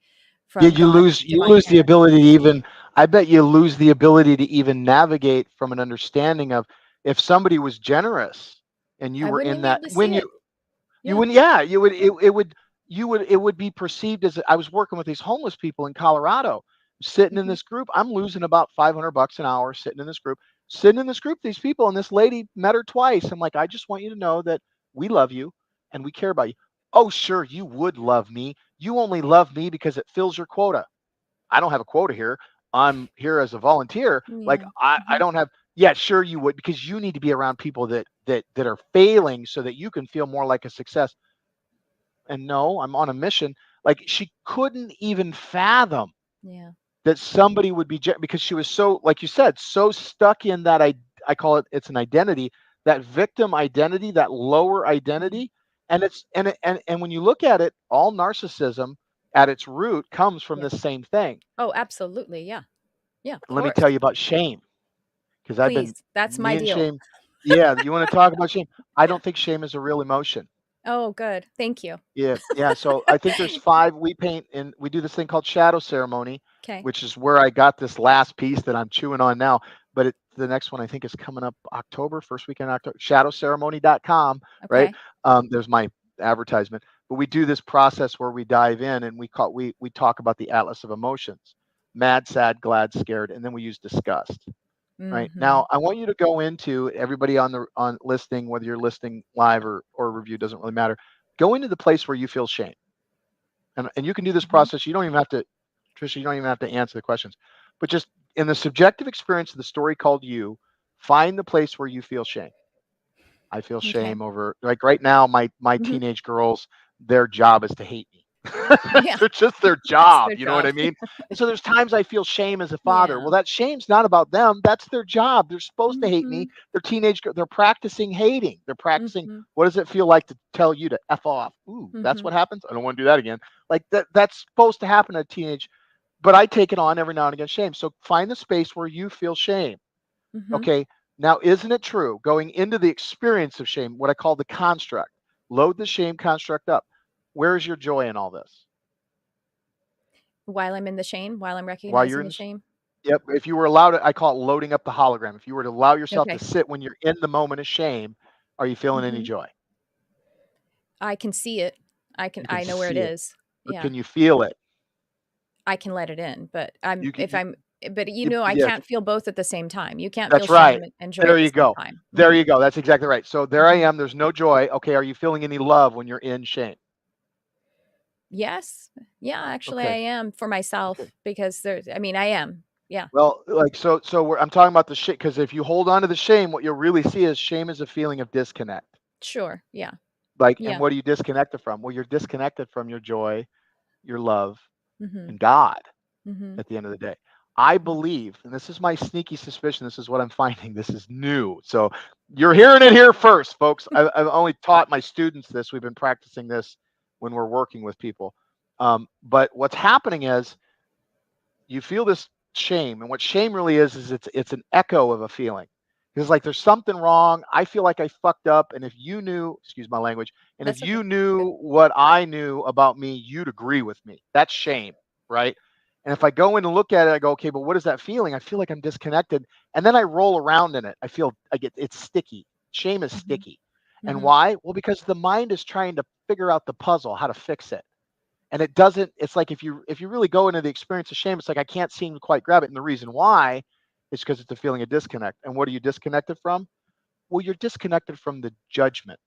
Yeah, from God's you divine lose the hand. ability to even. I bet you lose the ability to even navigate from an understanding of if somebody was generous and you I were wouldn't in even be that able to when see you it. you Yeah. wouldn't. Yeah, you would. It would. It would be perceived as I was working with these homeless people in Colorado, sitting in Hmm. this group. I'm losing about $500 an hour sitting in this group, sitting in this group. These people and this lady met her twice. I'm like, I just want you to know that we love you and we care about you. Oh, sure, you would love me. You only love me because it fills your quota. I don't have a quota here. I'm here as a volunteer. Like Yeah. I Hmm. don't have. Yeah, sure you would because you need to be around people that are failing so that you can feel more like a success. And no, I'm on a mission. Like she couldn't even fathom Yeah. that somebody would be because she was so, like you said, so stuck in that I call it's an identity, that victim identity, that lower Hmm. identity, and and when you look at it, all narcissism at its root comes from Yeah. the same thing. Oh, absolutely. Yeah. Yeah, of Let me tell course. you about shame because I've been Please. That's my me and deal. shame. Yeah, you want to talk about shame? I don't think shame is a real emotion. Oh, good. Thank you. Yeah, yeah. So I think there's five. We paint and we do this thing called shadow ceremony, Okay. which is where I got this last piece that I'm chewing on now. But the next one I think is coming up October, first weekend October. Shadowceremony.com, right? Okay. There's my advertisement. But we do this process where we dive in and we talk about the atlas of emotions: mad, sad, glad, scared, and then we use disgust. Right now, Mhm. I want you to go into everybody on listening, whether you're listening live or review, doesn't really matter. Go into the place where you feel shame, and you can do this Mhm. process. You don't even have to, Tricia. You don't even have to answer the questions, but just in the subjective experience of the story called you, find the place where you feel shame. I feel Okay. shame over, like right now, my Mhm. teenage girls, their job is to hate me. Yeah, They're just their that's job, their you know what job. I mean? And so there's times I feel shame as a father. Yeah. Well, that shame's not about them. That's their job. They're supposed to hate me. Mhm. They're teenage. They're practicing hating. They're practicing. Mhm. What does it feel like to tell you to f off? Ooh, that's Mhm. what happens. I don't want to do that again. Like that. That's supposed to happen at teenage. But I take it on every now and again. Shame. So find the space where you feel shame. Mhm. Okay. Now, isn't it true going into the experience of shame, what I call the construct, load the shame construct up. Where's your joy in all this? While I'm in the shame, while I'm While you're recognizing in the this, shame. yep. If you were allowed to, I call it loading up the hologram. If you were to allow yourself to Okay. sit when you're in the moment of shame, are you feeling any Mhm. joy? I can see it. You can I know where it see it, is. but Yeah. can you feel it? I can let it in, but You can, you, but I yes, can't feel both at the same time. You can't feel that's right. shame and joy There at the you same go. time. There Mhm. you go. That's exactly right. So there I Mhm. am. There's no joy. Okay. Are you feeling any love when you're in shame? Yes. Yeah, actually I Okay. am for Okay. myself because I am. Yeah. Well, like I'm talking about the shit because if you hold on to the shame, what you'll really see is shame is a feeling of disconnect. Sure. Yeah. Like, and Yeah. what are you disconnected from? Well, you're disconnected from your joy, your love, Mhm. and God Mhm. at the end of the day. I Mm. believe, and this is my sneaky suspicion, this is what I'm finding. This is new. So you're hearing it here first, folks. I've only taught my students this. We've been practicing this when we're working with people. But what's happening is you feel this shame, and what shame really is it's an echo of a feeling. It's like there's something wrong. I feel like I fucked up, and if you knew, excuse my language, and if That's you okay. Good. knew what I knew about me, you'd agree with me. That's shame, right? And if I go in and look at it, I go, okay, but what is that feeling? I feel like I'm disconnected, and then I roll around in it. I get it's sticky. Shame is Mhm. sticky, and Mhm. why? Well, because the mind is trying to figure out the puzzle, how to fix it, and it doesn't. It's like if you really go into the experience of shame, it's like I can't seem to quite grab it, and the reason why It's because it's a feeling of disconnect. And what are you disconnected from? Well, you're disconnected from the judgment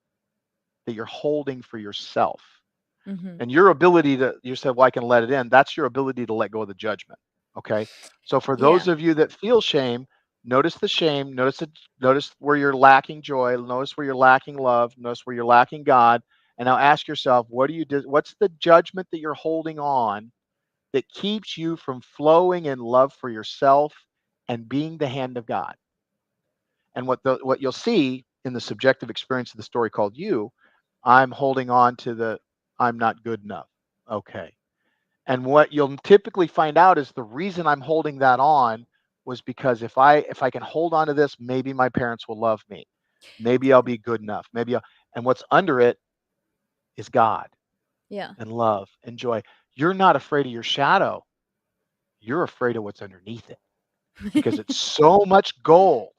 that you're holding for yourself. Mhm. And your ability to, you said, well, I can let it in. That's your ability to let go of the judgment. Okay. So for those Yeah. of you that feel shame, notice the shame, notice it, notice where you're lacking joy, notice where you're lacking love, notice where you're lacking God. And now ask yourself, what do you do? What's the judgment that you're holding on that keeps you from flowing in love for yourself and being the hand of God? And what you'll see in the subjective experience of the story called you, I'm holding on to the I'm not good enough. Okay. And what you'll typically find out is the reason I'm holding that on was because if I can hold on to this, maybe my parents will love me. Maybe I'll be good enough. And what's under it is God Yeah. and love and joy. You're not afraid of your shadow. You're afraid of what's underneath it because it's so much gold.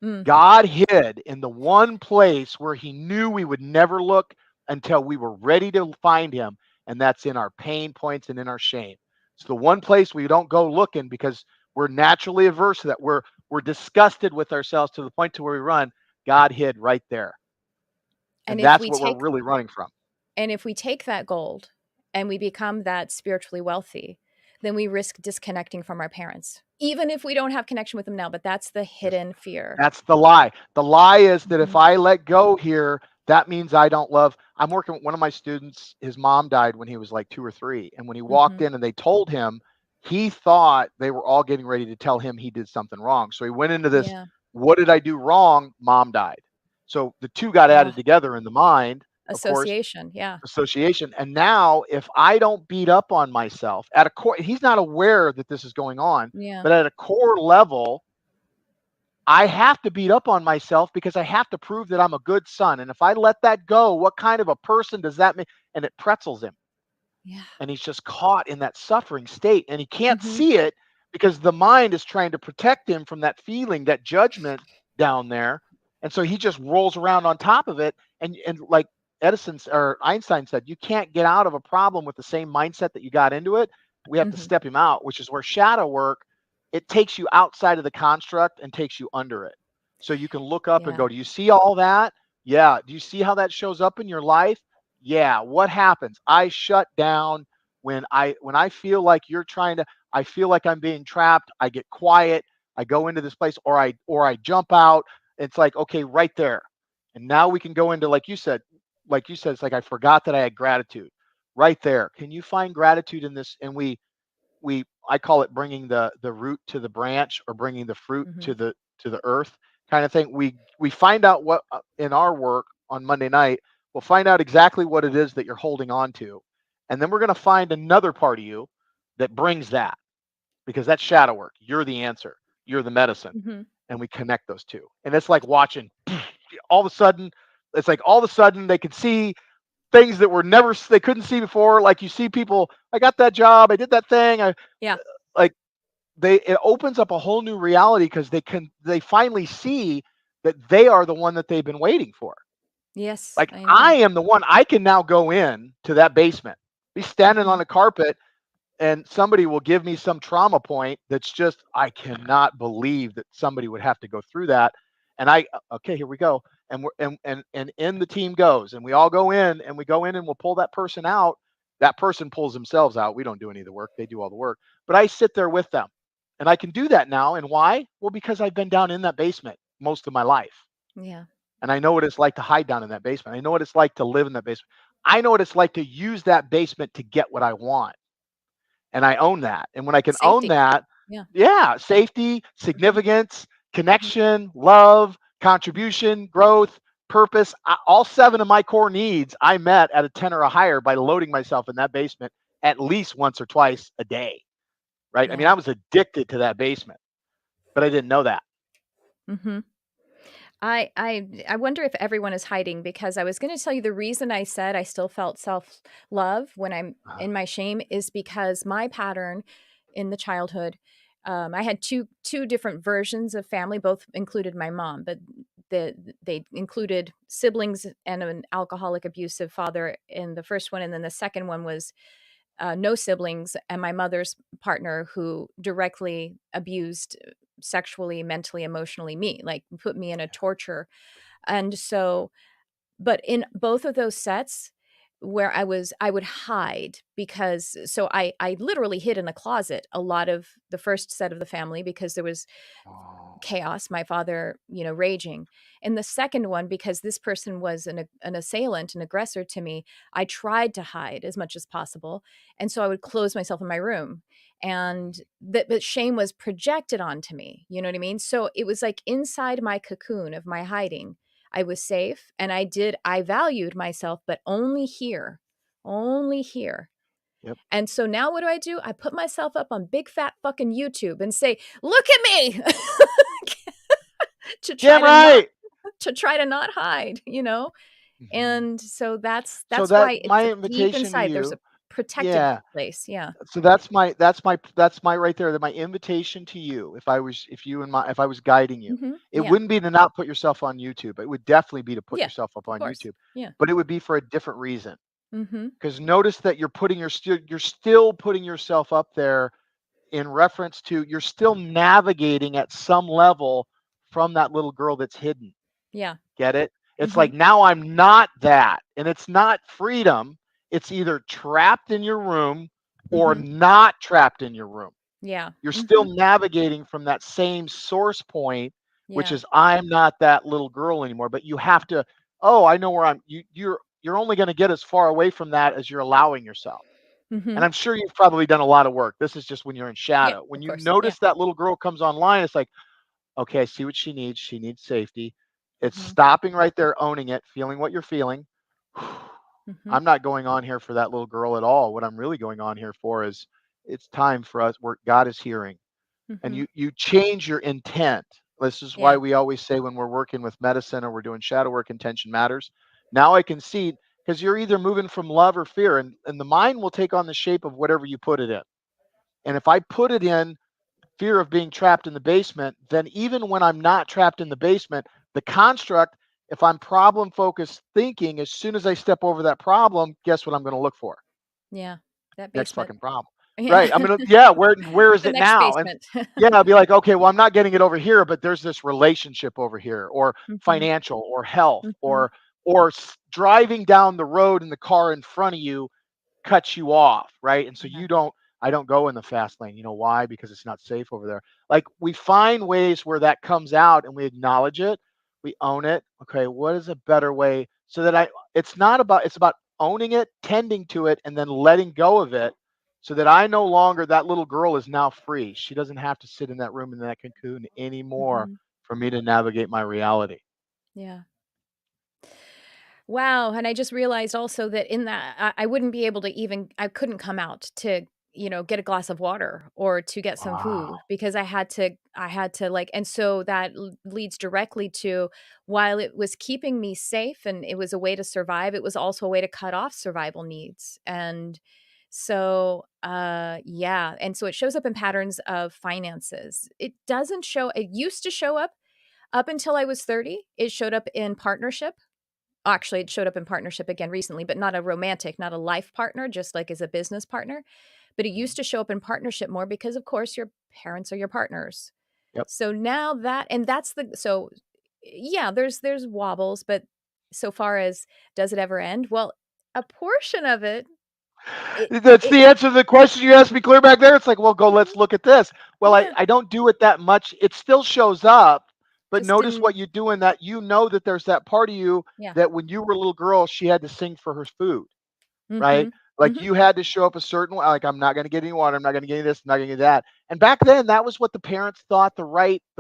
Mm. God hid in the one place where he knew we would never look until we were ready to find him, and that's in our pain points and in our shame. It's the one place we don't go looking because we're naturally averse to that. We're disgusted with ourselves to the point to where we run. God hid right there. And And if that's we what we're take really running from. and if we take that gold and we become that spiritually wealthy, then we risk disconnecting from our parents, even if we don't have connection with them now, but that's the hidden fear. That's the lie. The lie is that if Mhm. I let go here, that means I don't love. I'm working with one of my students. His mom died when he was like 2 or 3. And when he walked Mhm. in and they told him, he thought they were all getting ready to tell him he did something wrong. So he went into this, Yeah. what did I do wrong? Mom died. So the two got added Ah, together in the mind, of course, association. Yeah. association. And now if I don't beat up on myself at a core, he's not aware that this is going on, Yeah. but at a core level, I have to beat up on myself because I have to prove that I'm a good son. And if I let that go, what kind of a person does that make? And it pretzels him. Yeah. And he's just caught in that suffering state. And he can't Mhm. see it because the mind is trying to protect him from that feeling, that judgment down there. And so he just rolls around on top of it. And like Edison or Einstein said, you can't get out of a problem with the same mindset that you got into it. We have to Mhm. step him out, which is where shadow work, it takes you outside of the construct and takes you under it. So you can look up and Yeah. go, do you see all that? Yeah. Do you see how that shows up in your life? Yeah. What happens? I shut down when I feel like you're trying to, I feel like I'm being trapped. I get quiet. I go into this place, or I jump out. It's like, okay, right there. And now we can go into, like you said, it's like I forgot that I had gratitude. Right there. Can you find gratitude in this? And we I call it bringing the root to the branch, or bringing the fruit Mhm. to the earth kind of thing. We find out what, in our work on Monday night, we'll find out exactly what it is that you're holding on to, and then we're going to find another part of you that brings that, because that's shadow work. You're the answer. You're the medicine, Mhm. and we connect those two. And it's like watching all of a sudden. It's like all of a sudden they could see things that were never they couldn't see before. Like you see people, I got that job, I did that thing, I Yeah. like it opens up a whole new reality because they finally see that they are the one that they've been waiting for. Yes, Like I I know. am the one. I can now go in to that basement, be standing on Mhm. the carpet, and somebody will give me some trauma point that's just, I cannot believe that somebody would have to go through that. And okay, here we go. And we're and in the team goes, and we all go in, and we go in and we'll pull that person out. That person pulls themselves out. We don't do any of the work. They do all the work. But I sit there with them. And I can do that now. And why? Well, because I've been down in that basement most of my life. Yeah. And I know what it's like to hide down in that basement. I know what it's like to live in that basement. I know what it's like to use that basement to get what I want, and I own that. And when I can own Safety. that, Yeah. yeah, safety, Mhm. significance, Mhm. connection, love, contribution, growth, purpose, all 7 of my core needs I met at a 10 or a higher by loading myself in that basement at least once or twice a day, right? I mean, Yeah. I was addicted to that basement, but I didn't know that. Mhm. I wonder if everyone is hiding, because I was gonna tell you the reason I said I still felt self-love when I'm Uh-huh. in my shame is because my pattern in the childhood, I had two different versions of family, both included my mom, but they included siblings and an alcoholic, abusive father in the first one, and then the second one was, no siblings and my mother's partner who directly abused sexually, mentally, emotionally me, like put me in a torture. And so, but in both of those sets where I would hide because so I literally hid in a closet a lot of the first set of the family because there was Oh, chaos, my father, raging. And the second one, because this person was an assailant, an aggressor to me, I tried to hide as much as possible. And so I would close myself in my room. And that but shame was projected onto me. You know what I mean? So it was like inside my cocoon of my hiding, I was safe and I valued myself, but only here. Only here. yep. And so now what do? I put myself up on big fat fucking YouTube and say, "Look at me." to try Damn to not right. to try to not hide. Mhm. And so that's So that's why it's my deep invitation to inside. There's a you, protective yeah. place. Yeah. So that's my right there. That my invitation to you, if I was guiding you, it Yeah. wouldn't be to not put yourself on YouTube. It would definitely be to put Yeah. yourself up Of on course. YouTube, Yeah. but it would be for a different reason. Mhm. Because notice that you're still putting yourself up there in reference to you're still navigating at some level from that little girl that's hidden. Yeah. Get it? It's like Mhm. now I'm not that. And it's not freedom. It's either trapped in your room or Mhm. not trapped in your room. Yeah. You're still Mhm. navigating from that same source point, which Yeah. is I'm not that little girl anymore. But you have to, oh, I know where you're only going to get as far away from that as you're allowing yourself. And Mhm. I'm sure you've probably done a lot of work. This is just when you're in Yeah. shadow. When Of you course. Yeah. notice that little girl comes online, it's like, okay, I see what she needs. She needs safety. It's Mhm. stopping right there, owning it, feeling what you're feeling. Mhm. I'm not going on here for that little girl at all. What I'm really going on here for is it's time for us where God is hearing. And Mhm. you change your intent. This is why Yeah. we always say when we're working with medicine or we're doing shadow work, intention matters. Now I can see because you're either moving from love or fear, and the mind will take on the shape of whatever you put it in. And if I put it in fear of being trapped in the basement, then even when I'm not trapped in the basement, the construct, if I'm problem focused thinking, as soon as I step over that problem, guess what I'm going to look for? Yeah. That Next basement. fucking problem. Yeah. Right. I'm gonna, yeah, where is The it next now? And basement. yeah, I'll be like, okay, well, I'm not getting it over here, but there's this relationship over here, or Mhm. financial, or health, Mhm. or driving down the road in the car in front of you cuts you off, right? And so Yeah. I don't go in the fast lane. You know why? Because it's not safe over there. Like we find ways where that comes out and we acknowledge it, we own it. Okay, what is a better way so that it's about owning it, tending to it, and then letting go of it so that I no longer that little girl is now free. She doesn't have to sit in that room in that cocoon anymore Mhm. for me to navigate my reality. Yeah. Wow, and I just realized also that in that I wouldn't be able to even I couldn't come out to, get a glass of water or to get some food Wow. because I had to like and so that leads directly to while it was keeping me safe and it was a way to survive, it was also a way to cut off survival needs. And so yeah, and so it shows up in patterns of finances. It used to show up until I was 30. It showed up in partnership. Actually, it showed up in partnership again recently, but not a romantic, not a life partner, just like as a business partner. But it used Mhm. to show up in partnership more because, of course, your parents are your partners. Yep. So now that, and that's the, so yeah, there's wobbles, but so far as does it ever end? Well, a portion of it, it, That's it, the answer to the question you asked me clear back there. It's like, well, go, mhm, let's look at this. Well, yeah, I don't do it that much. It still shows up, but just notice in, what you do in that. You know that there's that part of you yeah. that when you were a little girl, she had to sing for her food, right? Mm-hmm. Like Mm-hmm. you had to show up a certain way. Like I'm not going to get any water. I'm not going to get any of this. I'm not going to get that. And back then, that was what the parents thought the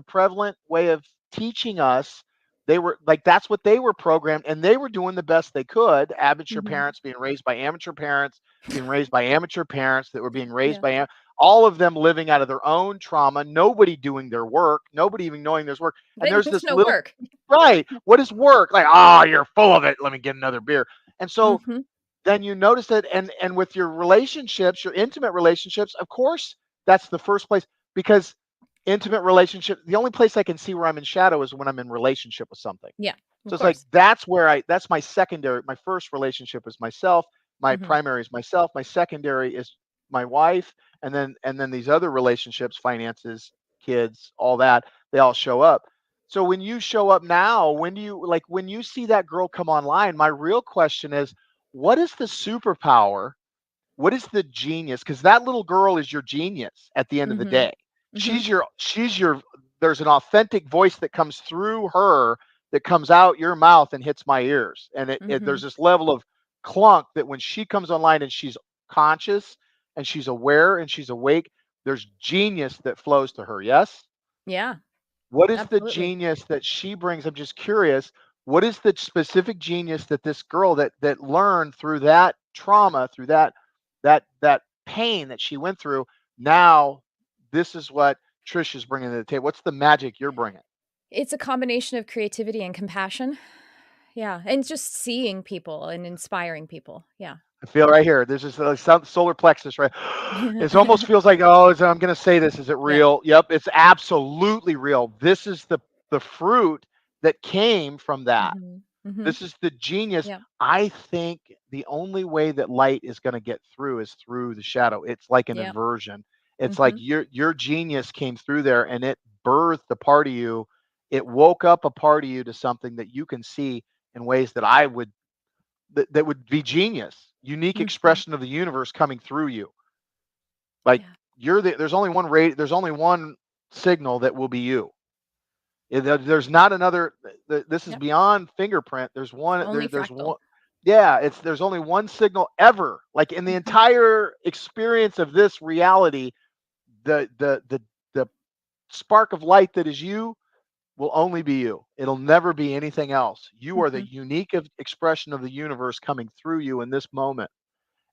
prevalent way of teaching us. They were like that's what they were programmed, and they were doing the best they could. Amateur Mm-hmm. parents being raised by amateur parents, being raised by amateur parents that were being raised Yeah. by all of them living out of their own trauma. Nobody doing their work. Nobody even knowing there's work. And Then there's there's this no little work. right. What is work? Like, oh, you're full of it. Let me get another beer. And so Mm-hmm. then you notice that and with your relationships, your intimate relationships, of course, that's the first place because intimate relationship, the only place I can see where I'm in shadow is when I'm in relationship with something. Yeah. Of So it's like course. that's my secondary. My first relationship is myself, my Mm-hmm. primary is myself, my secondary is my wife, and then these other relationships, finances, kids, all that, they all show up. So when you show up now, when you see that girl come online, my real question is, what is the superpower? What is the genius? Because that little girl is your genius at the end of the Mhm. day. Mhm. She's your there's an authentic voice that comes through her that comes out your mouth and hits my ears. And there's Mhm. this level of clunk that when she comes online and she's conscious and she's aware and she's awake, there's genius that flows to her. Yes? Yeah, What is the absolutely. genius that she brings? I'm just curious. What is the specific genius that this girl that learned through that trauma, through that pain that she went through? Now, this is what Trish is bringing to the table. What's the magic you're bringing? It's a combination of creativity and compassion. Yeah, and just seeing people and inspiring people. Yeah. I feel right here. There's this solar plexus, right? It almost feels like, oh, I'm going to say this. Is it Yeah. real? Yep, it's absolutely real. This is the fruit that came from that. Mhm. Mhm. This is the genius. Yeah. I think the only way that light is going to get through is through the shadow. It's like an Yeah. inversion. It's like Mhm. your genius came through there and it birthed a part of you. It woke up a part of you to something that you can see in ways that that would be genius. Unique Mhm. expression of the universe coming through you. Like Yeah. there's only one rate, there's only one signal that will be you. There's not another. This is Yep. beyond fingerprint. There's one. Only There's fractal. one. Yeah, there's only one signal ever. Like in the Mhm. entire experience of this reality, the spark of light that is you will only be you. It'll never be anything else. You are the Mhm. unique expression of the universe coming through you in this moment.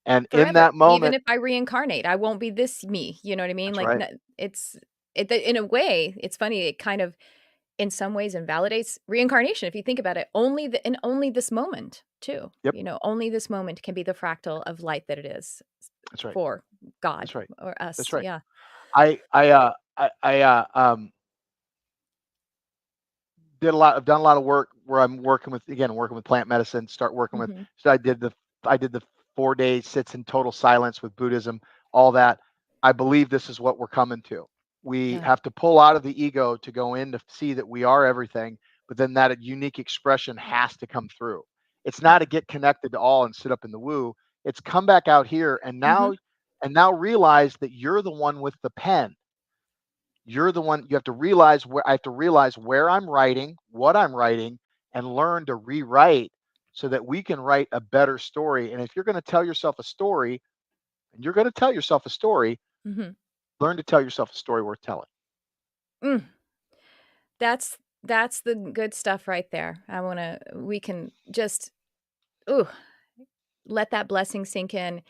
And in Forever. that Even moment, if I reincarnate, I won't be this me, you know what I mean? that's Like, right. n it's in a way, it's funny, it kind of, in some ways, invalidates reincarnation if you think about it. Only this moment too, Yep, you know, only this moment can be the fractal of light that it is that's right. for God That's right. or That's us. right. Yeah. I I've done a lot of work where I'm working with plant medicine, Mhm. so I did the 4 day sits in total silence with Buddhism, all that. I believe this is what we're coming to. We Yeah. have to pull out of the ego to go in to see that we are everything, but then that unique expression has to come through. It's not Yeah. to get connected to all and sit up in the woo. It's come back out here Mhm. and now realize that you're the one with the pen. You're the one. You have to realize where I have to realize where I'm writing, what I'm writing, and learn to rewrite so that we can write a better story. And if you're going to tell yourself a story, and you're going to tell yourself a story, Mhm. learn to tell yourself a story worth telling. Mm. That's the good stuff right there. We can just, ooh, let that blessing sink in.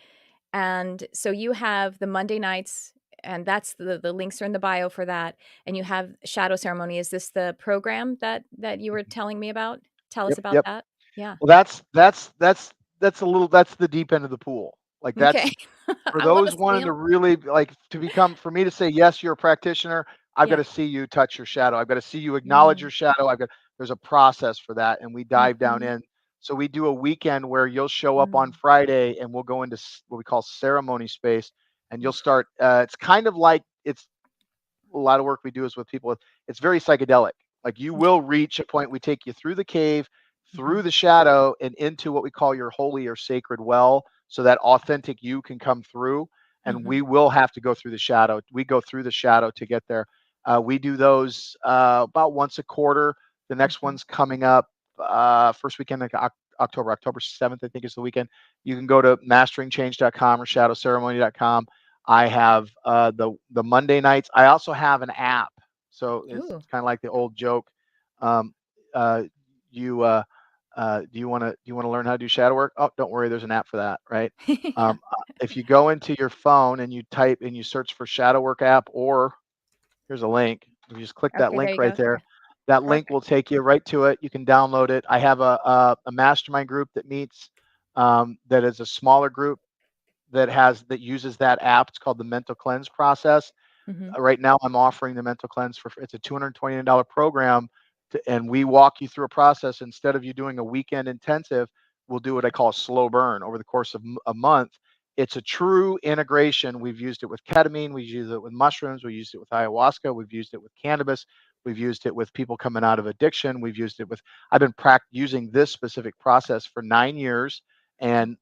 And so you have the Monday nights, and that's the links are in the bio for that, and you have shadow ceremony. Is this the program that you were Mhm. telling me about? Tell us Yep, about yep. that. Yeah. Well, that's the deep end of the pool. Like Okay. that's for I love a those wanting to swim. really like to become for me to say yes, you're a practitioner. I've got Yeah. to see you touch your shadow. I've got to see you acknowledge Mm. your shadow. There's a process for that, and we dive down Mhm. in. So we do a weekend where you'll show up on Mm. Friday, and we'll go into what we call ceremony space, and you'll Oof. start. It's kind of like it's a lot of work we do is with people with it's very psychedelic. Like you will Okay. reach a point we take you through the cave, through Mhm. the shadow, and into what we call your holy or sacred well, so that authentic you can come through. And we Mhm. will have to go through the shadow. We go through the shadow to get there. We do those about once a quarter. The next Mhm. one's coming up first weekend of October. October 7th, I think, is the weekend. You can go to masteringchange.com or shadowceremony.com. I have the Monday nights. I also have an app, so it's Ooh. kind of like the old joke. Um, uh, you do you want to learn how to do shadow work? Oh, don't worry, there's an app for that, right? Yeah. If you go into your phone and you type and you search for shadow work app, or here's a link. If you just click that Okay, there link you right go. there, Okay. that link will Perfect. take you right to it. You can download it. I have a mastermind group that meets that is a smaller group that uses that app. It's called the mental cleanse process. Mhm. Right now, I'm offering the mental cleanse for it's a $229 program, and we walk you through a process. Instead of you doing a weekend intensive, we'll do what I call a slow burn over the course of a month, it's a true integration. We've used it with ketamine, we've used it with mushrooms, we used it with ayahuasca, we've used it with cannabis, we've used it with people coming out of addiction, we've used it with, I've been using this specific process for 9 years, and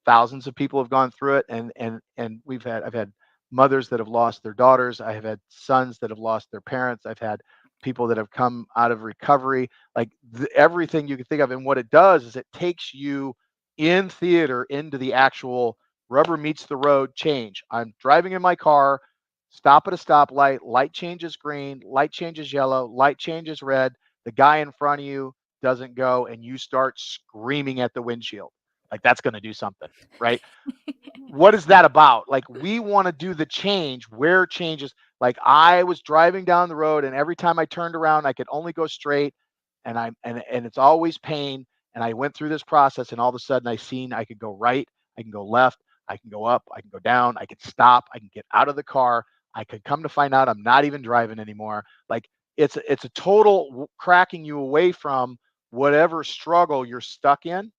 thousands of people have gone through it, and I've had mothers that have lost their daughters, I have had sons that have lost their parents, I've had people that have come out of recovery, like everything you can think of. And what it does is it takes you in theater into the actual rubber meets the road change. I'm driving in my car, stop at a stoplight, light changes green, light changes yellow, light changes red, the guy in front of you doesn't go, and you start screaming at the windshield. Like, that's going to do something, right? What is that about? Like, we want to do the change where changes. Like, I was driving down the road, and every time I turned around, I could only go straight, and it's always pain. And I went through this process, and all of a sudden, I could go right, I can go left, I can go up, I can go down, I can stop, I can get out of the car. I could come to find out I'm not even driving anymore. Like, it's a total cracking you away from whatever struggle you're stuck in.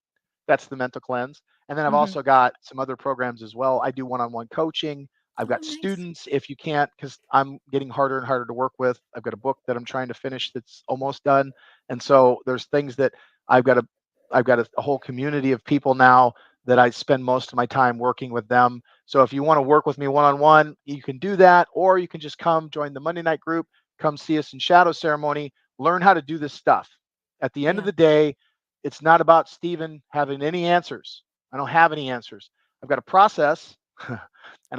That's the mental cleanse. And then I've Mhm. also got some other programs as well. I do one-on-one coaching. I've Oh, got nice. students, if you can't, because I'm getting harder and harder to work with. I've got a book that I'm trying to finish that's almost done. And so there's things that I've got a a whole community of people now that I spend most of my time working with them. So if you want to work with me one-on-one, you can do that, or you can just come join the Monday night group, come see us in shadow ceremony, learn how to do this stuff. At the end of Yeah. the day, it's not about Stephen having any answers. I don't have any answers. I've got a process, and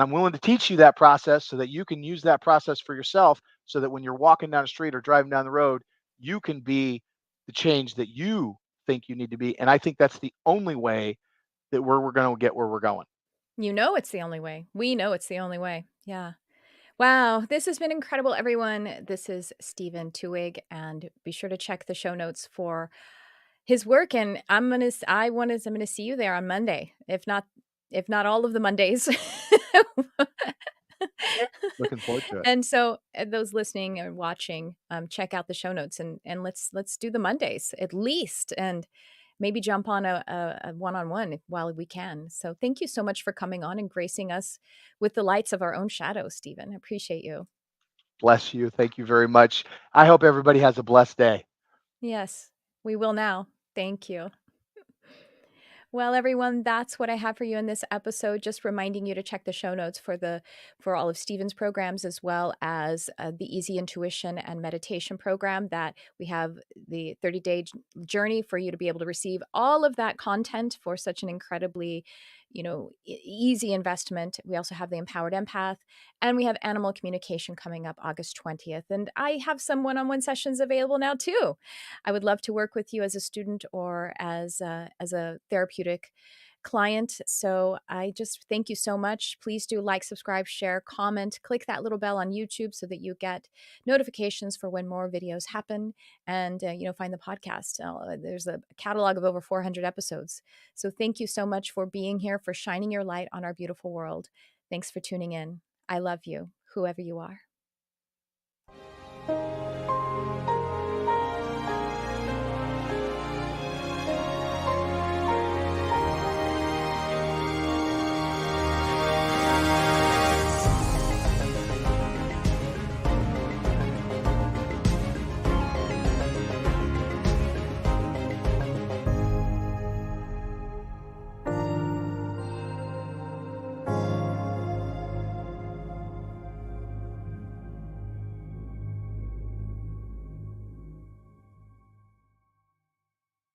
I'm willing to teach you that process so that you can use that process for yourself, so that when you're walking down the street or driving down the road, you can be the change that you think you need to be. And I think that's the only way that we're going to get where we're going. You know it's the only way. We know it's the only way. Yeah. Wow, this has been incredible, everyone. This is Stephen Twohig, and be sure to check the show notes for his work. And I'm gonna see you there on Monday, if not all of the Mondays. Looking forward to it. And so, those listening and watching, check out the show notes, and let's do the Mondays at least, and maybe jump on a one-on-one while we can. So thank you so much for coming on and gracing us with the lights of our own shadows, Stephen. I appreciate you. Bless you. Thank you very much. I hope everybody has a blessed day. Yes, we will now. Thank you. Well, everyone, that's what I have for you in this episode. Just reminding you to check the show notes for all of Stephen's programs, as well as the Easy Intuition and Meditation program. That we have the 30-day journey for you to be able to receive all of that content for such an incredibly, easy investment. We also have the Empowered Empath, and we have Animal Communication coming up August 20th. And I have some one-on-one sessions available now too. I would love to work with you as a student or as a therapeutic client. So I just thank you so much. Please do like, subscribe, share, comment, click that little bell on YouTube so that you get notifications for when more videos happen, and find the podcast. There's a catalog of over 400 episodes. So thank you so much for being here, for shining your light on our beautiful world. Thanks for tuning in. I love you, whoever you are.